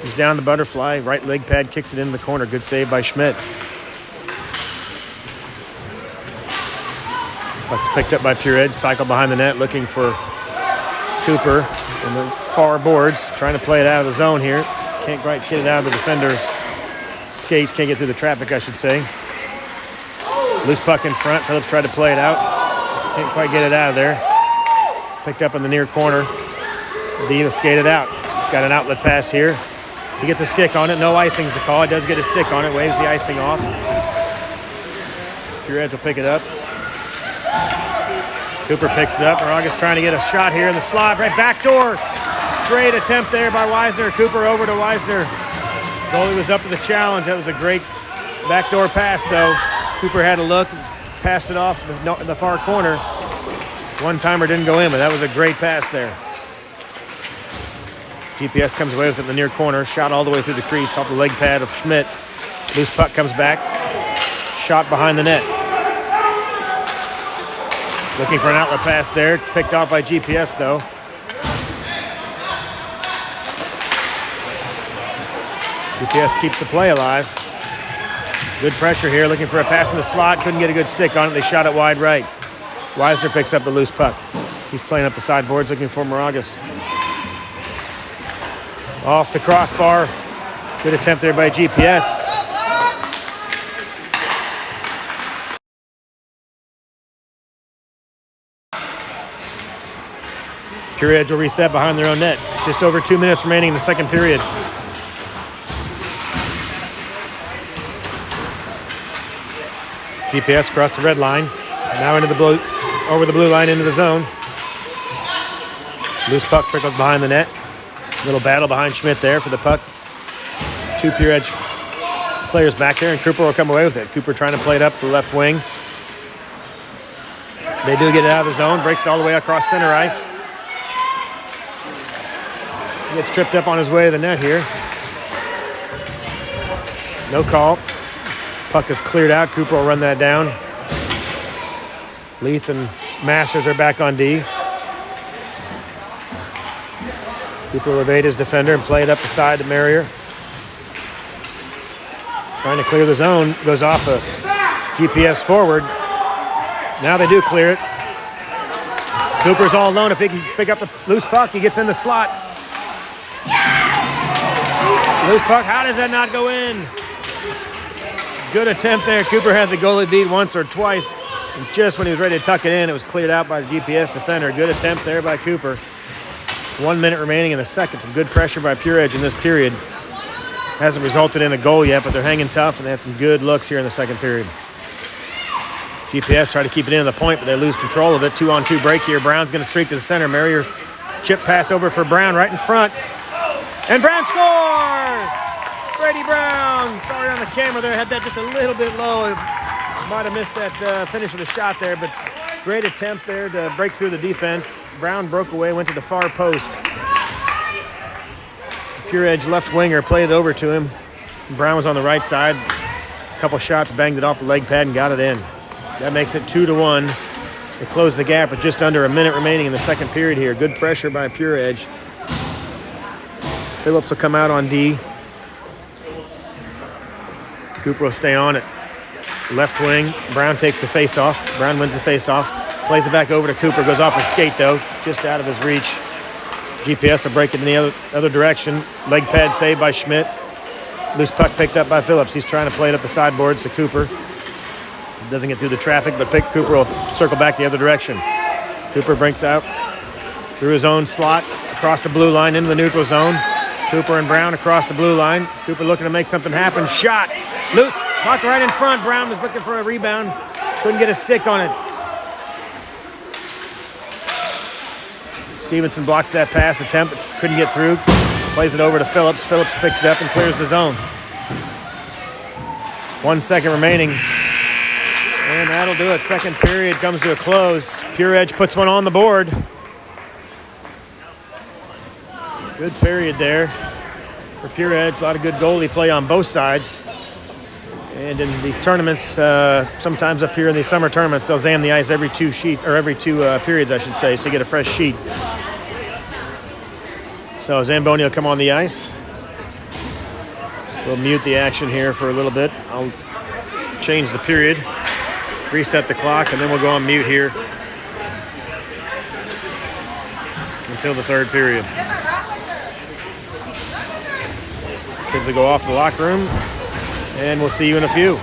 He's down the butterfly. Right leg pad kicks it into the corner. Good save by Schmidt. Puck's picked up by Pure Edge. Cycle behind the net, looking for Cooper in the far boards. Trying to play it out of the zone here. Can't quite get it out of the defender's skates. Can't get through the traffic, I should say. Loose puck in front. Phillips tried to play it out. Can't quite get it out of there. It's picked up in the near corner. Dean will skate it out. He's got an outlet pass here. He gets a stick on it. No icing's the call. He does get a stick on it. Waves the icing off. Pure Edge will pick it up. Cooper picks it up. Moragas trying to get a shot here in the slot. Right back door. Great attempt there by Weisner. Cooper over to Weisner. Goalie was up to the challenge. That was a great backdoor pass, though. Cooper had a look, passed it off to the far corner. One-timer didn't go in, but that was a great pass there. GPS comes away with it in the near corner. Shot all the way through the crease off the leg pad of Schmidt. Loose puck comes back. Shot behind the net. Looking for an outlet pass there. Picked off by GPS, though. GPS keeps the play alive. Good pressure here. Looking for a pass in the slot. Couldn't get a good stick on it. They shot it wide right. Weisner picks up the loose puck. He's playing up the sideboards looking for Moragas. Off the crossbar. Good attempt there by GPS. Pure Edge will reset behind their own net. Just over 2 minutes remaining in the second period. GPS across the red line. Now into the blue, over the blue line into the zone. Loose puck trickles behind the net. Little battle behind Schmidt there for the puck. Two Pure Edge players back there, and Cooper will come away with it. Cooper trying to play it up to the left wing. They do get it out of the zone. Breaks all the way across center ice. He gets tripped up on his way to the net here. No call. Puck is cleared out. Cooper will run that down. Leith and Masters are back on D. Cooper will evade his defender and play it up the side to Marrier. Trying to clear the zone. Goes off a GPS forward. Now they do clear it. Cooper's all alone. If he can pick up the loose puck, he gets in the slot. Loose puck. How does that not go in? Good attempt there. Cooper had the goalie beat once or twice. And just when he was ready to tuck it in, it was cleared out by the GPS defender. Good attempt there by Cooper. 1 minute remaining in the second. Some good pressure by Pure Edge in this period. Hasn't resulted in a goal yet, but they're hanging tough, and they had some good looks here in the second period. GPS try to keep it in the point, but they lose control of it. 2-on-2 break here. Brown's going to streak to the center. Marrier chip pass over for Brown right in front. And Brown scores! Brady Brown. Sorry on the camera there. Had that just a little bit low. Might have missed that finish of the shot there, but great attempt there to break through the defense. Brown broke away, went to the far post. Pure Edge left winger played it over to him. Brown was on the right side. A couple shots, banged it off the leg pad and got it in. That makes it 2-1. They close the gap with just under a minute remaining in the second period here. Good pressure by Pure Edge. Phillips will come out on D. Cooper will stay on it. Left wing. Brown takes the face-off. Brown wins the face-off. Plays it back over to Cooper. Goes off his skate, though. Just out of his reach. GPS will break it in the other direction. Leg pad saved by Schmidt. Loose puck picked up by Phillips. He's trying to play it up the sideboards to Cooper. Doesn't get through the traffic, but Cooper will circle back the other direction. Cooper breaks out through his own slot, across the blue line into the neutral zone. Cooper and Brown across the blue line. Cooper looking to make something happen. Shot. Loose. Puck right in front. Brown was looking for a rebound. Couldn't get a stick on it. Stevenson blocks that pass attempt. Couldn't get through. Plays it over to Phillips. Phillips picks it up and clears the zone. 1 second remaining. And that'll do it. Second period comes to a close. Pure Edge puts one on the board. Good period there for Pure Edge. A lot of good goalie play on both sides. And in these tournaments, sometimes up here in these summer tournaments, they'll zam the ice every two periods, I should say, so you get a fresh sheet. So Zamboni will come on the ice. We'll mute the action here for a little bit. I'll change the period, reset the clock, and then we'll go on mute here until the third period. Kids will go off to the locker room, and we'll see you in a few.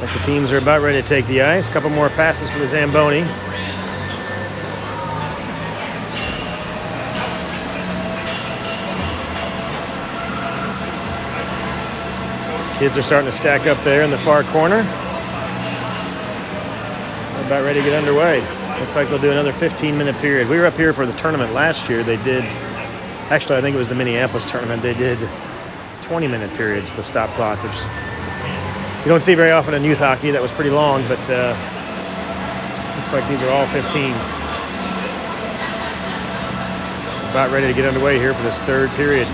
But the teams are about ready to take the ice. A couple more passes for the Zamboni. Kids are starting to stack up there in the far corner. They're about ready to get underway. Looks like they'll do another 15-minute period. We were up here for the tournament last year. They did, actually I think it was the Minneapolis tournament, they did 20-minute periods with the stop clock, which you don't see very often in youth hockey. That was pretty long, but looks like these are all 15s. About ready to get underway here for this third period.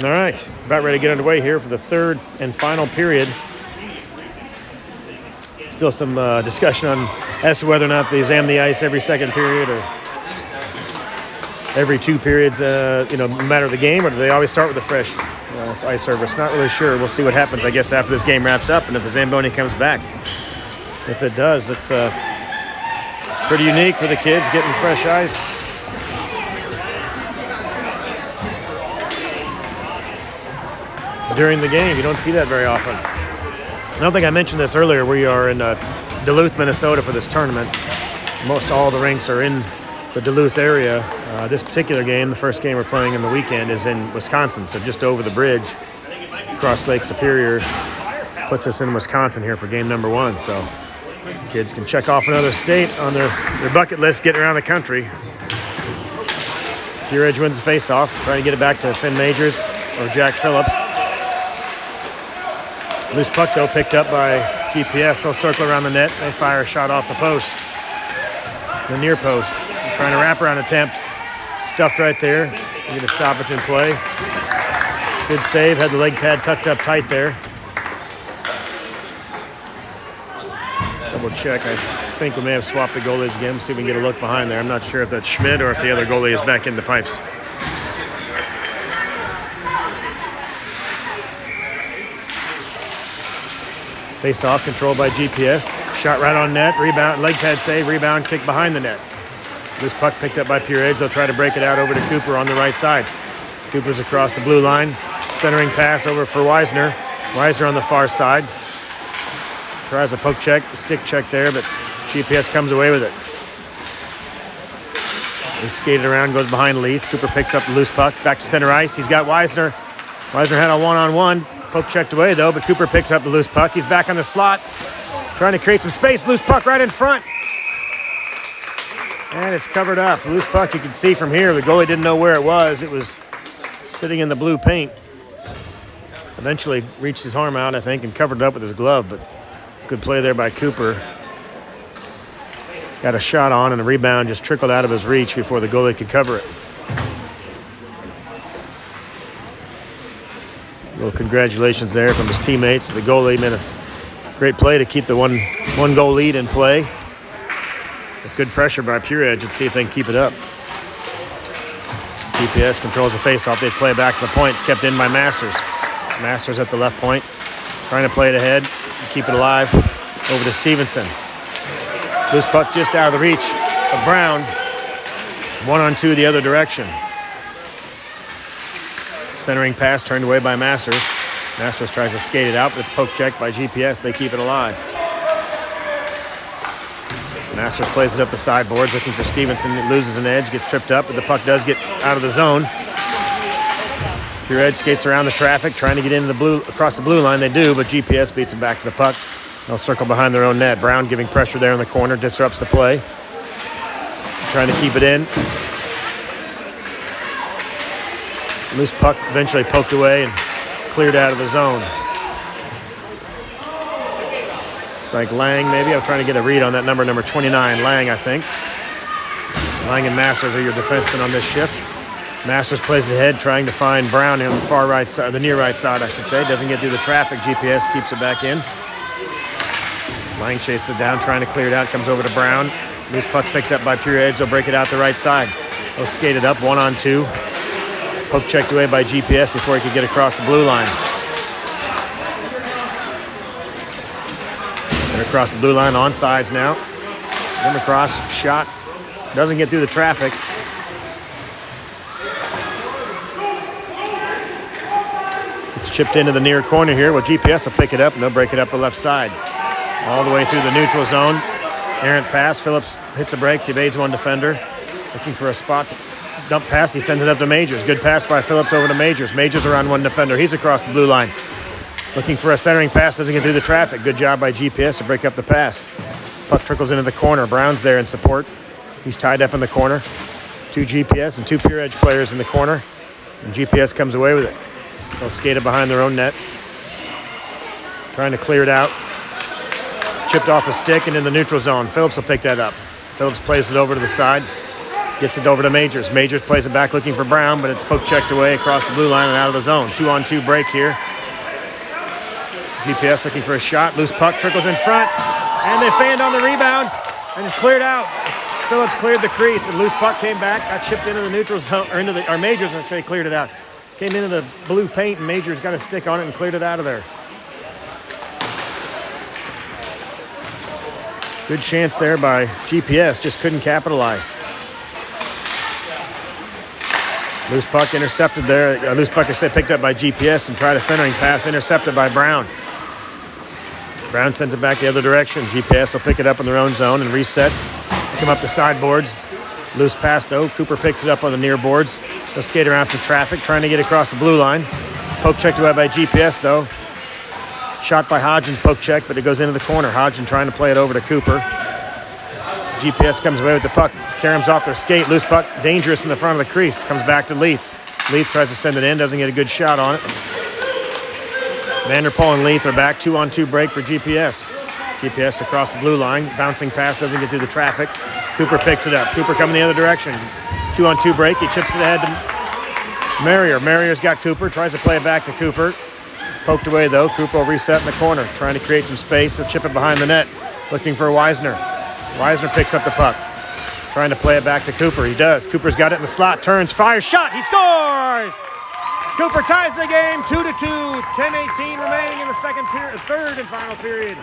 All right, about ready to get underway here for the third and final period. Still some discussion as to whether or not they examine the ice every second period or every 2 periods, no matter the game, or do they always start with a fresh ice service? Not really sure. We'll see what happens, I guess, after this game wraps up and if the Zamboni comes back. If it does, it's pretty unique for the kids getting fresh ice. During the game, you don't see that very often. I don't think I mentioned this earlier. We are in Duluth, Minnesota for this tournament. Most all the rinks are in the Duluth area. This particular game, the first game we're playing in the weekend, is in Wisconsin, so just over the bridge across Lake Superior. Puts us in Wisconsin here for game number 1. So kids can check off another state on their bucket list getting around the country. Pure Edge wins the face-off, trying to get it back to Finn Majors or Jack Phillips. Loose puck, though, picked up by GPS. They'll circle around the net. They fire a shot off the post, the near post. Trying to wrap around attempt. Stuffed right there. You get a stoppage in play. Good save. Had the leg pad tucked up tight there. Double check. I think we may have swapped the goalies again. See if we can get a look behind there. I'm not sure if that's Schmidt or if the other goalie is back in the pipes. Face off, controlled by GPS. Shot right on net, rebound, leg pad save, rebound, kick behind the net. This puck picked up by Pure Edge. They'll try to break it out over to Cooper on the right side. Cooper's across the blue line. Centering pass over for Weisner. Weisner on the far side. Tries a poke check, stick check there, but GPS comes away with it. He skated around, goes behind Leith. Cooper picks up the loose puck, back to center ice. He's got Weisner. Weisner had a one-on-one. Poke checked away, though, but Cooper picks up the loose puck. He's back on the slot, trying to create some space. Loose puck right in front. And it's covered up. Loose puck, you can see from here. The goalie didn't know where it was. It was sitting in the blue paint. Eventually reached his arm out, I think, and covered it up with his glove, but good play there by Cooper. Got a shot on, and the rebound just trickled out of his reach before the goalie could cover it. Well, congratulations there from his teammates. The goalie made a great play to keep the one goal lead in play. With good pressure by Pure Edge. Let's see if they can keep it up. GPS controls the faceoff. They play back to the point. It's kept in by Masters. Masters at the left point, trying to play it ahead and keep it alive. Over to Stevenson. Loose puck just out of the reach of Brown. 1-on-2 the other direction. Centering pass turned away by Masters. Masters tries to skate it out, but it's poke checked by GPS. They keep it alive. Masters plays it up the sideboards, looking for Stevenson. It loses an edge, gets tripped up, but the puck does get out of the zone. Pure Edge skates around the traffic, trying to get into the blue, across the blue line. They do, but GPS beats them back to the puck. They'll circle behind their own net. Brown giving pressure there in the corner, disrupts the play. Trying to keep it in. Loose puck eventually poked away and cleared out of the zone. It's like Lang, maybe. I'm trying to get a read on that number 29. Lang, I think. Lang and Masters are your defensemen on this shift. Masters plays ahead, trying to find Brown on the far right side, the near right side, I should say. Doesn't get through the traffic. GPS keeps it back in. Lang chases it down, trying to clear it out. Comes over to Brown. Loose puck picked up by Pure Edge. They'll break it out the right side. They'll skate it up, 1-on-2. Poke checked away by GPS before he could get across the blue line. They're across the blue line, on sides now. Them across, shot. Doesn't get through the traffic. It's chipped into the near corner here. Well, GPS will pick it up, and they'll break it up the left side. All the way through the neutral zone. Errant pass. Phillips hits the brakes. He evades one defender. Looking for a spot to dump pass. He sends it up to Majors. Good pass by Phillips over to Majors. Majors around one defender. He's across the blue line. Looking for a centering pass. Doesn't get through the traffic. Good job by GPS to break up the pass. Puck trickles into the corner. Brown's there in support. He's tied up in the corner. 2 GPS and 2 Pure Edge players in the corner. And GPS comes away with it. They'll skate it behind their own net. Trying to clear it out. Chipped off a stick and in the neutral zone. Phillips will pick that up. Phillips plays it over to the side. Gets it over to Majors. Majors plays it back looking for Brown, but it's poke checked away across the blue line and out of the zone. 2-on-2 break here. GPS looking for a shot. Loose puck trickles in front, and they fanned on the rebound, and it's cleared out. Phillips cleared the crease. The loose puck came back, got chipped into the neutral zone, or Majors, I say, cleared it out. Came into the blue paint, and Majors got a stick on it and cleared it out of there. Good chance there by GPS, just couldn't capitalize. Loose puck intercepted there. Loose puck is picked up by GPS and tried a centering pass, intercepted by Brown. Brown sends it back the other direction. GPS will pick it up in their own zone and reset. Come up the sideboards. Loose pass though. Cooper picks it up on the near boards. They'll skate around some traffic, trying to get across the blue line. Poke checked away by GPS though. Shot by Hodgins, poke check, but it goes into the corner. Hodgins trying to play it over to Cooper. GPS comes away with the puck. Karam's off their skate. Loose puck, dangerous in the front of the crease. Comes back to Leith. Leith tries to send it in, doesn't get a good shot on it. Vanderpool and Leith are back. 2-on-2 break for GPS. GPS across the blue line. Bouncing pass, doesn't get through the traffic. Cooper picks it up. Cooper coming the other direction. 2-on-2 break. He chips it ahead to Marrier. Marrier's got Cooper. Tries to play it back to Cooper. It's poked away though. Cooper will reset in the corner. Trying to create some space. He'll chip it behind the net. Looking for Weisner. Weisner picks up the puck. Trying to play it back to Cooper. He does. Cooper's got it in the slot. Turns. Fires. Shot. He scores! Cooper ties the game. 2-2. 10:18 remaining in the third and final period.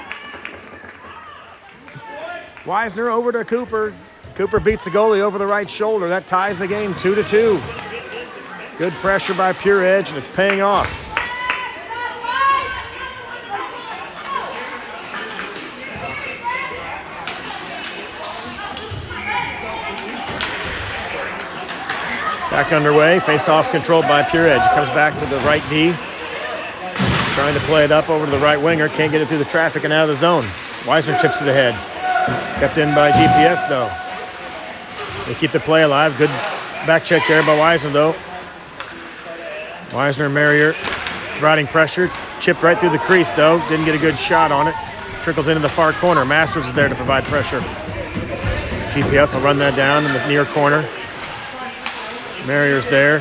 Weisner over to Cooper. Cooper beats the goalie over the right shoulder. That ties the game 2-2. Good pressure by Pure Edge, and it's paying off. Back underway. Face-off controlled by Pure Edge. Comes back to the right D. Trying to play it up over to the right winger. Can't get it through the traffic and out of the zone. Weisner chips it ahead. Kept in by GPS, though. They keep the play alive. Good back check there by Weisner, though. Weisner and Marrier riding pressure. Chipped right through the crease, though. Didn't get a good shot on it. Trickles into the far corner. Masters is there to provide pressure. GPS will run that down in the near corner. Marrier's there.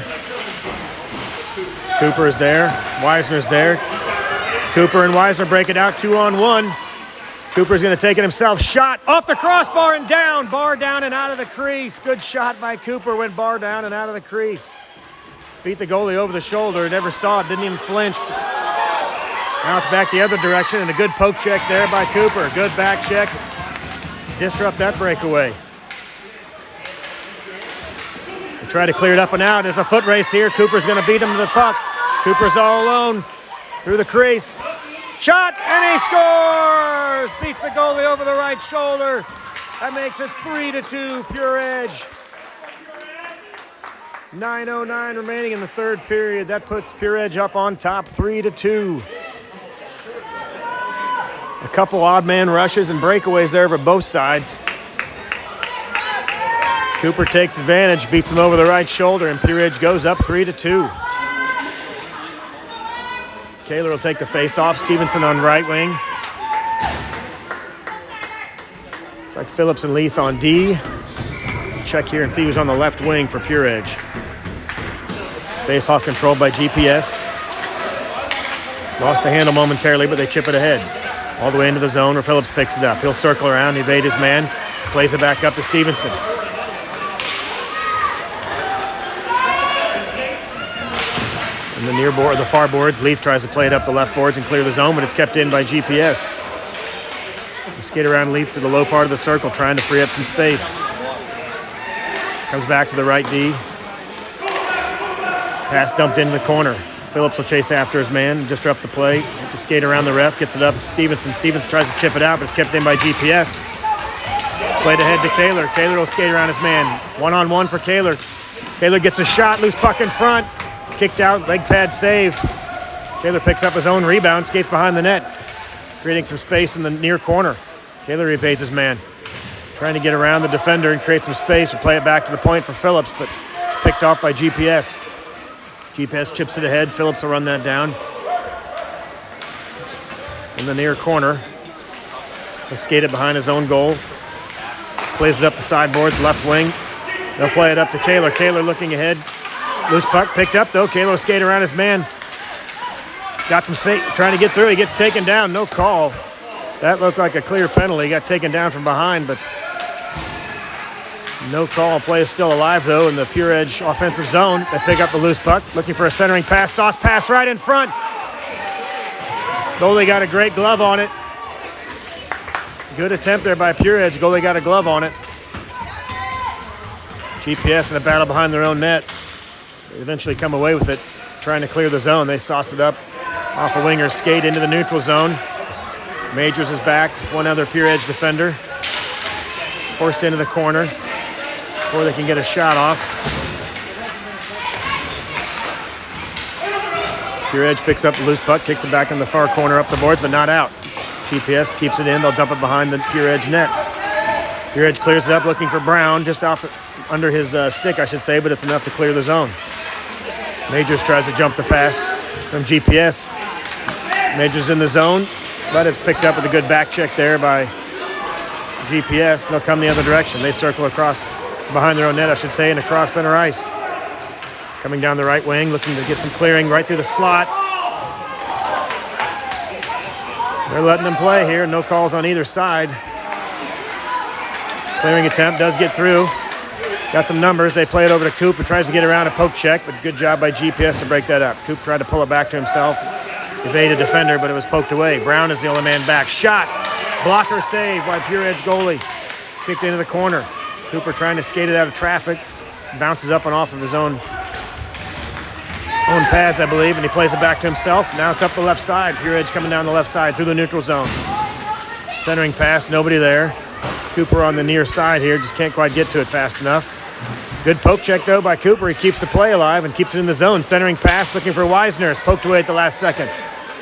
Cooper is there. Weisner's there. Cooper and Weisner break it out 2-on-1. Cooper's going to take it himself. Shot off the crossbar and down. Bar down and out of the crease. Good shot by Cooper. Went bar down and out of the crease. Beat the goalie over the shoulder. Never saw it. Didn't even flinch. Now it's back the other direction, and a good poke check there by Cooper. Good back check. Disrupt that breakaway. They try to clear it up and out. There's a foot race here. Cooper's going to beat him to the puck. Cooper's all alone through the crease. Shot, and he scores! Beats the goalie over the right shoulder. That makes it 3-2, Pure Edge. 9:09 remaining in the third period. That puts Pure Edge up on top, 3-2. A couple odd man rushes and breakaways there for both sides. Cooper takes advantage, beats him over the right shoulder, and Pure Edge goes up 3-2. Kaler will take the face-off. Stevenson on right wing. It's like Phillips and Leith on D. Check here and see who's on the left wing for Pure Edge. Face-off controlled by GPS. Lost the handle momentarily, but they chip it ahead. All the way into the zone where Phillips picks it up. He'll circle around, evade his man, plays it back up to Stevenson. In the near board, the far boards, Leith tries to play it up the left boards and clear the zone, but it's kept in by GPS. They skate around Leith to the low part of the circle, trying to free up some space. Comes back to the right D. Pass dumped into the corner. Phillips will chase after his man and disrupt the play. Have to skate around the ref, gets it up to Stevenson. Stevenson tries to chip it out, but it's kept in by GPS. Played ahead to Kaler. Kaler will skate around his man. 1-on-1 for Kaler. Kaler gets a shot, loose puck in front. Kicked out, leg pad save. Kaler picks up his own rebound, skates behind the net, creating some space in the near corner. Kaler evades his man. Trying to get around the defender and create some space or play it back to the point for Phillips, but it's picked off by GPS. GPS chips it ahead. Phillips will run that down. In the near corner. He'll skate it behind his own goal. Plays it up the sideboards, left wing. They'll play it up to Kaler. Kaler looking ahead. Loose puck picked up though. Kaler skated around his man. Got some trying to get through. He gets taken down. No call. That looked like a clear penalty. He got taken down from behind, but no call. Play is still alive though in the Pure Edge offensive zone. They pick up the loose puck. Looking for a centering pass. Sauce pass right in front. Goalie got a great glove on it. Good attempt there by Pure Edge. Goalie got a glove on it. GPS in a battle behind their own net. They eventually come away with it, trying to clear the zone. They sauce it up off a winger, skate into the neutral zone. Majors is back, one other Pure Edge defender. Forced into the corner before they can get a shot off. Pure Edge picks up the loose puck, kicks it back in the far corner up the boards, but not out. GPS keeps it in. They'll dump it behind the Pure Edge net. Pure Edge clears it up, looking for Brown, just under his stick, I should say, but it's enough to clear the zone. Majors tries to jump the pass from GPS. Majors in the zone, but it's picked up with a good back check there by GPS. They'll come the other direction. They circle across behind their own net, I should say, and across center ice. Coming down the right wing, looking to get some clearing right through the slot. They're letting them play here. No calls on either side. Clearing attempt does get through. Got some numbers. They play it over to Coop, who tries to get around a poke check, but good job by GPS to break that up. Coop tried to pull it back to himself, evade a defender, but it was poked away. Brown is the only man back. Shot. Blocker save by Pure Edge goalie. Kicked into the corner. Cooper trying to skate it out of traffic. Bounces up and off of his own pads, I believe, and he plays it back to himself. Now it's up the left side. Pure Edge coming down the left side through the neutral zone. Centering pass, nobody there. Cooper on the near side here, just can't quite get to it fast enough. Good poke check, though, by Cooper. He keeps the play alive and keeps it in the zone. Centering pass, looking for Weisner. It's poked away at the last second.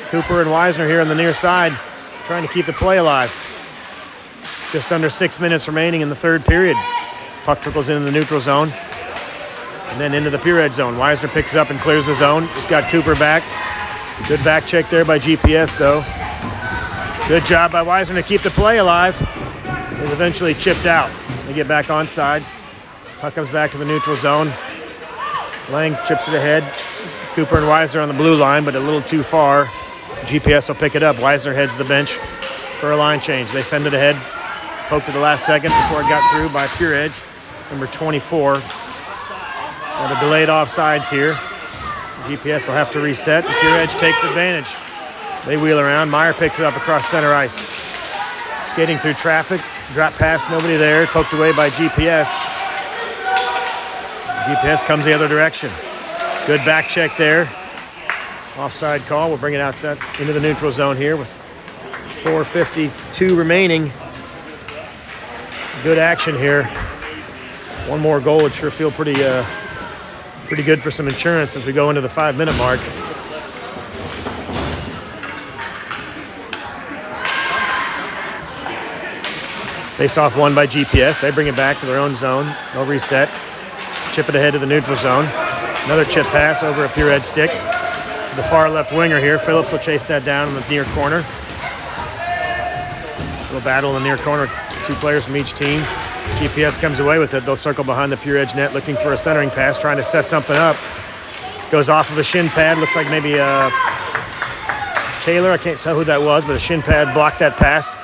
Cooper and Weisner here on the near side, trying to keep the play alive. Just under 6 minutes remaining in the third period. Puck trickles in the neutral zone. And then into the Pure Edge zone. Weisner picks it up and clears the zone. Just got Cooper back. Good back check there by GPS, though. Good job by Weisner to keep the play alive. He's eventually chipped out. They get back on sides. Puck comes back to the neutral zone. Lang chips it ahead. Cooper and Weisner on the blue line, but a little too far. GPS will pick it up. Weisner heads to the bench for a line change. They send it ahead. Poked at the last second before it got through by Pure Edge, number 24. Got a delayed offsides here. GPS will have to reset. And Pure Edge takes advantage. They wheel around. Meyer picks it up across center ice. Skating through traffic. Drop pass, nobody there. Poked away by GPS. GPS comes the other direction. Good back check there. Offside call. We'll bring it outside into the neutral zone here with 4:52 remaining. Good action here. One more goal would sure feel pretty good for some insurance as we go into the 5-minute mark. Face off won by GPS. They bring it back to their own zone. They'll reset. Chip it ahead to the neutral zone. Another chip pass over a Pure Edge stick. The far left winger here. Phillips will chase that down in the near corner. We'll battle in the near corner. 2 players from each team. GPS comes away with it. They'll circle behind the Pure Edge net looking for a centering pass, trying to set something up. Goes off of a shin pad. Looks like maybe Kaler. I can't tell who that was, but a shin pad blocked that pass.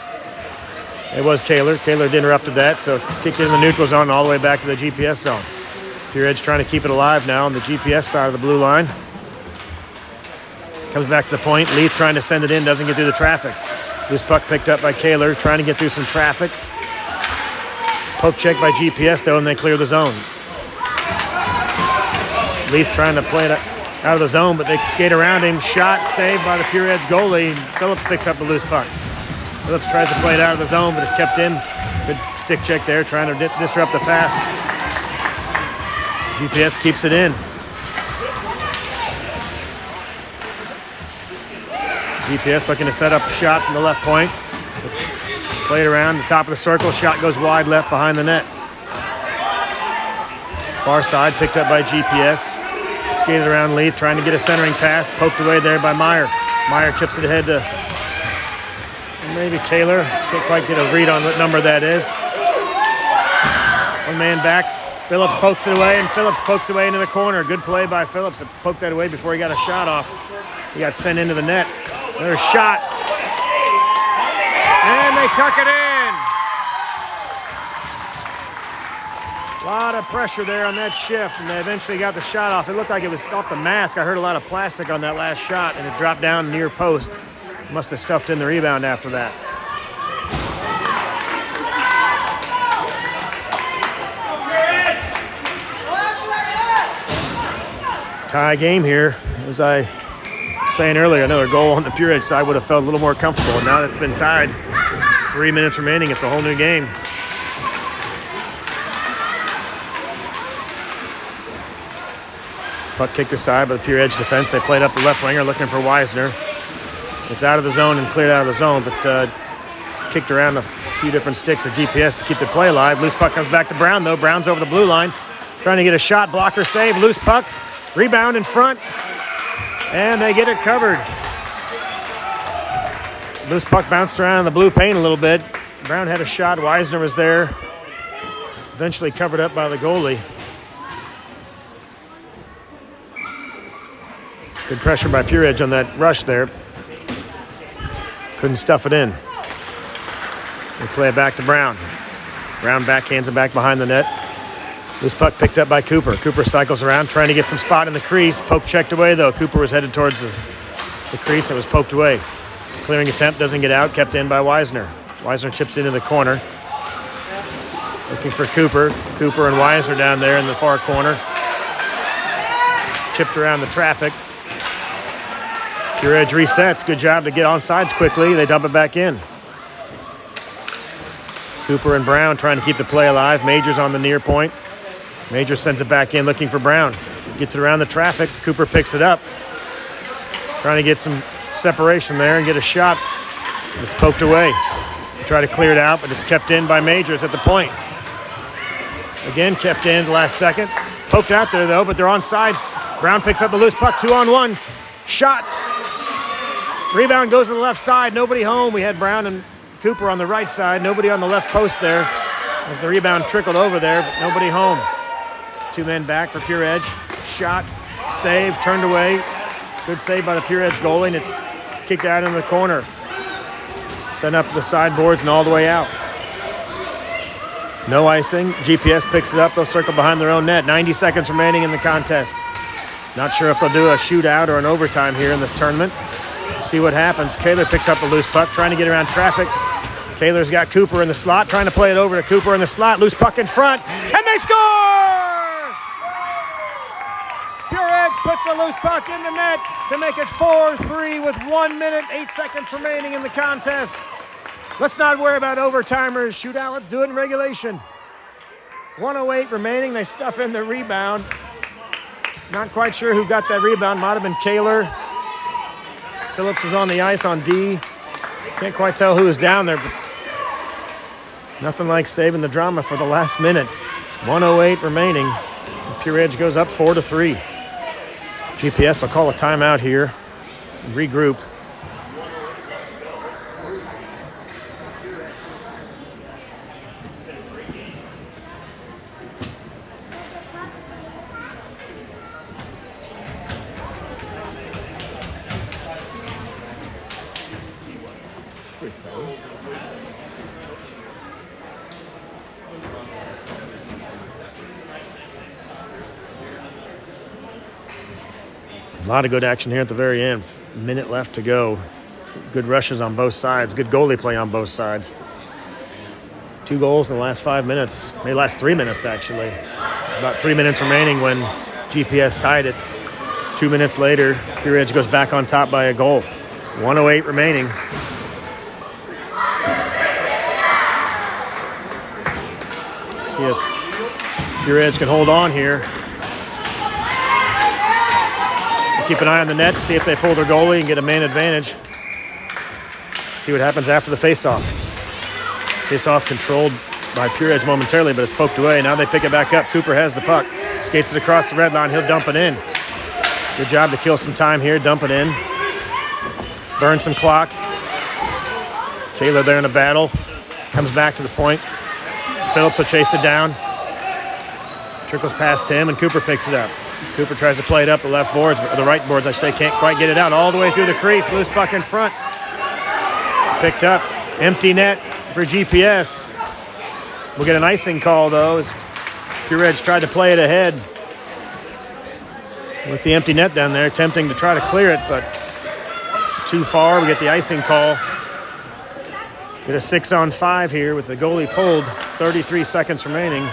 It was Kaler. Kaler interrupted that, so kicked it in the neutral zone all the way back to the GPS zone. Pure Edge trying to keep it alive now on the GPS side of the blue line. Comes back to the point. Leith trying to send it in, doesn't get through the traffic. Loose puck picked up by Kaler, trying to get through some traffic. Poke check by GPS, though, and they clear the zone. Leith trying to play it out of the zone, but they skate around him. Shot saved by the Pure Edge goalie. Phillips picks up the loose puck. Phillips tries to play it out of the zone, but it's kept in. Good stick check there, trying to disrupt the pass. GPS keeps it in. GPS looking to set up a shot from the left point. Played around the top of the circle. Shot goes wide left behind the net. Far side picked up by GPS. Skated around Leith trying to get a centering pass. Poked away there by Meyer. Meyer chips it ahead to maybe Kaler. Can't quite get a read on what number that is. One man back Phillips pokes it away, and Phillips pokes away into the corner. Good play by Phillips to poke that away before he got a shot off. He got sent into the net. Another shot. And they tuck it in. A lot of pressure there on that shift, and they eventually got the shot off. It looked like it was off the mask. I heard a lot of plastic on that last shot, and it dropped down near post. Must have stuffed in the rebound after that. Tie game here. As I was saying earlier, another goal on the Pure Edge side would have felt a little more comfortable. Now that it's been tied, 3 minutes remaining, it's a whole new game. Puck kicked aside by the Pure Edge defense. They played up the left winger looking for Weisner. It's out of the zone and cleared out of the zone, but kicked around a few different sticks of GPS to keep the play alive. Loose puck comes back to Brown, though. Brown's over the blue line, trying to get a shot. Blocker save, loose puck. Rebound in front, and they get it covered. Loose puck bounced around in the blue paint a little bit. Brown had a shot. Weisner was there. Eventually covered up by the goalie. Good pressure by Pure Edge on that rush there. Couldn't stuff it in. They play it back to Brown. Brown backhands it back behind the net. Loose puck picked up by Cooper. Cooper cycles around, trying to get some spot in the crease. Poke checked away, though. Cooper was headed towards the crease and was poked away. Clearing attempt doesn't get out, kept in by Weisner. Weisner chips into the corner. Looking for Cooper. Cooper and Weisner down there in the far corner. Chipped around the traffic. Pure Edge resets. Good job to get on sides quickly. They dump it back in. Cooper and Brown trying to keep the play alive. Majors on the near point. Major sends it back in looking for Brown. Gets it around the traffic. Cooper picks it up. Trying to get some separation there and get a shot. It's poked away. They try to clear it out, but it's kept in by Majors at the point. Again, kept in the last second. Poked out there, though, but they're on sides. Brown picks up the loose puck, 2-on-1. Shot. Rebound goes to the left side. Nobody home. We had Brown and Cooper on the right side. Nobody on the left post there as the rebound trickled over there, but nobody home. 2 men back for Pure Edge. Shot, save, turned away. Good save by the Pure Edge goalie, and it's kicked out in the corner. Sent up the sideboards and all the way out. No icing. GPS picks it up. They'll circle behind their own net. 90 seconds remaining in the contest. Not sure if they'll do a shootout or an overtime here in this tournament. See what happens. Kaler picks up the loose puck, trying to get around traffic. Kaler's got Cooper in the slot, trying to play it over to Cooper in the slot. Loose puck in front, and they score! Pure Edge puts the loose puck in the net to make it 4-3 with 1 minute, 8 seconds remaining in the contest. Let's not worry about overtime or shootout. Let's do it in regulation. 1:08 remaining. They stuff in the rebound. Not quite sure who got that rebound. Might have been Kaler. Phillips was on the ice on D. Can't quite tell who was down there, but nothing like saving the drama for the last minute. 1:08 remaining. Pure Edge goes up 4-3. GPS will call a timeout here. Regroup. Pretty exciting. A lot of good action here at the very end. Minute left to go. Good rushes on both sides. Good goalie play on both sides. 2 goals in the last 5 minutes. Maybe last 3 minutes, actually. About 3 minutes remaining when GPS tied it. 2 minutes later, Pure Edge goes back on top by a goal. 1:08 remaining. See if Pure Edge can hold on here. Keep an eye on the net to see if they pull their goalie and get a man advantage. See what happens after the faceoff. Faceoff controlled by Pure Edge momentarily, but it's poked away. Now they pick it back up. Cooper has the puck. Skates it across the red line. He'll dump it in. Good job to kill some time here. Dump it in. Burn some clock. Kaler there in a battle. Comes back to the point. Phillips will chase it down. Trickles past him, and Cooper picks it up. Cooper tries to play it up the left boards, or the right boards, I say, can't quite get it out. All the way through the crease, loose puck in front. Picked up, empty net for GPS. We'll get an icing call, though, as Pure Edge tried to play it ahead with the empty net down there, attempting to try to clear it, but too far. We get the icing call. Get a 6-on-5 here with the goalie pulled, 33 seconds remaining.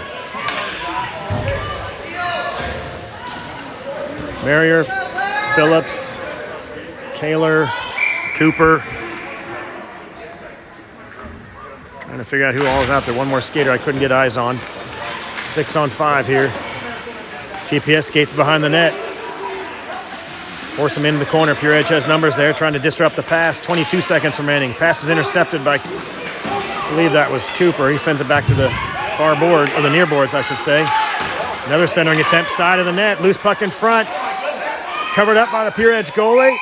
Marrier, Phillips, Kaler, Cooper. Trying to figure out who all is out there. One more skater I couldn't get eyes on. 6-on-5 here. GPS skates behind the net. Force him into the corner. Pure Edge has numbers there, trying to disrupt the pass. 22 seconds remaining. Pass is intercepted by, I believe that was Cooper. He sends it back to the far board, or the near boards, I should say. Another centering attempt, side of the net. Loose puck in front. Covered up by the Pure Edge goalie.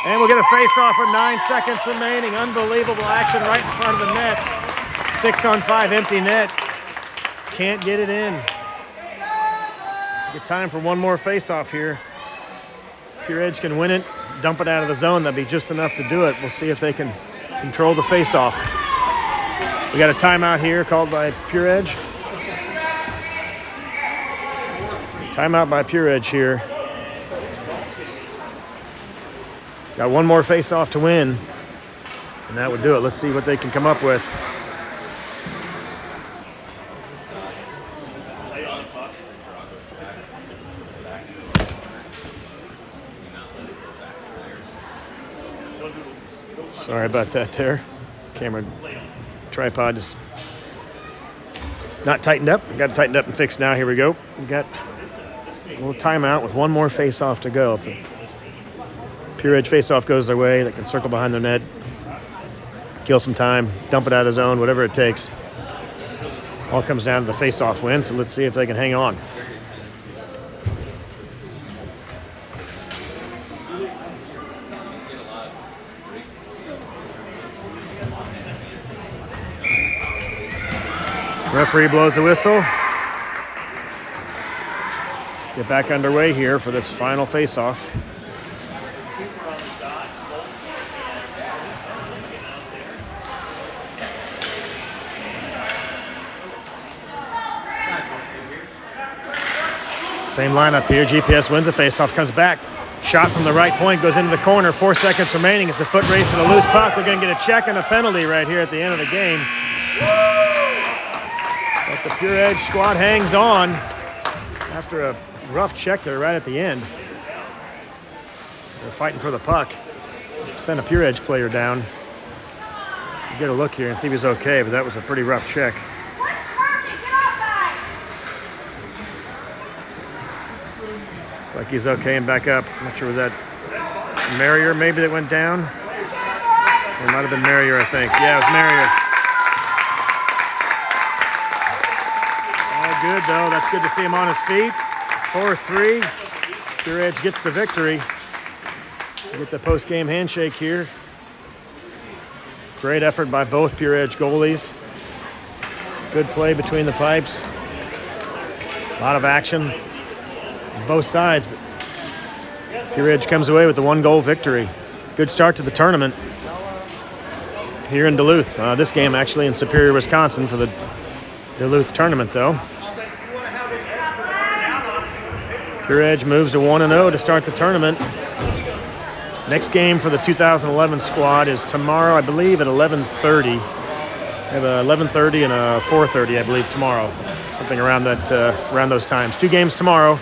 And we'll get a face-off with 9 seconds remaining. Unbelievable action right in front of the net. 6-on-5 empty net. Can't get it in. Get time for one more face-off here. Pure Edge can win it, dump it out of the zone. That'd be just enough to do it. We'll see if they can control the face-off. We got a timeout here called by Pure Edge. Timeout by Pure Edge here. Got one more face-off to win, and that would do it. Let's see what they can come up with. Sorry about that there. Camera tripod is not tightened up. Got it tightened up and fixed now. Here we go. We got a little timeout with one more face-off to go. If the Pure Edge face-off goes their way, they can circle behind their net, kill some time, dump it out of zone, whatever it takes. All comes down to the face-off win, so let's see if they can hang on. Referee blows the whistle. Get back underway here for this final face-off. Same lineup here. GPS wins the face-off, comes back. Shot from the right point, goes into the corner. 4 seconds remaining. It's a foot race and a loose puck. We're going to get a check and a penalty right here at the end of the game. But the Pure Edge squad hangs on after a rough check there right at the end. They're fighting for the puck. Send a Pure Edge player down. Get a look here and see if he's okay, but that was a pretty rough check. Looks like he's okay and back up. I'm not sure, was that Marrier maybe that went down? It might have been Marrier, I think. Yeah, it was Marrier. All good, though. That's good to see him on his feet. 4-3. Pure Edge gets the victory. We get the post-game handshake here. Great effort by both Pure Edge goalies. Good play between the pipes. A lot of action on both sides, but Pure Edge comes away with the 1-goal victory. Good start to the tournament here in Duluth. This game actually in Superior, Wisconsin for the Duluth tournament, though. Pure Edge moves to 1-0 to start the tournament. Next game for the 2011 squad is tomorrow, I believe, at 11:30. We have a 11:30 and a 4:30, I believe, tomorrow. Something around that, around those times. 2 games tomorrow.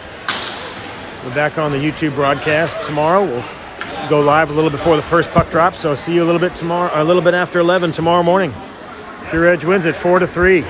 We're back on the YouTube broadcast tomorrow. We'll go live a little before the first puck drop. So see you a little bit tomorrow, a little bit after 11 tomorrow morning. Pure Edge wins it 4-3.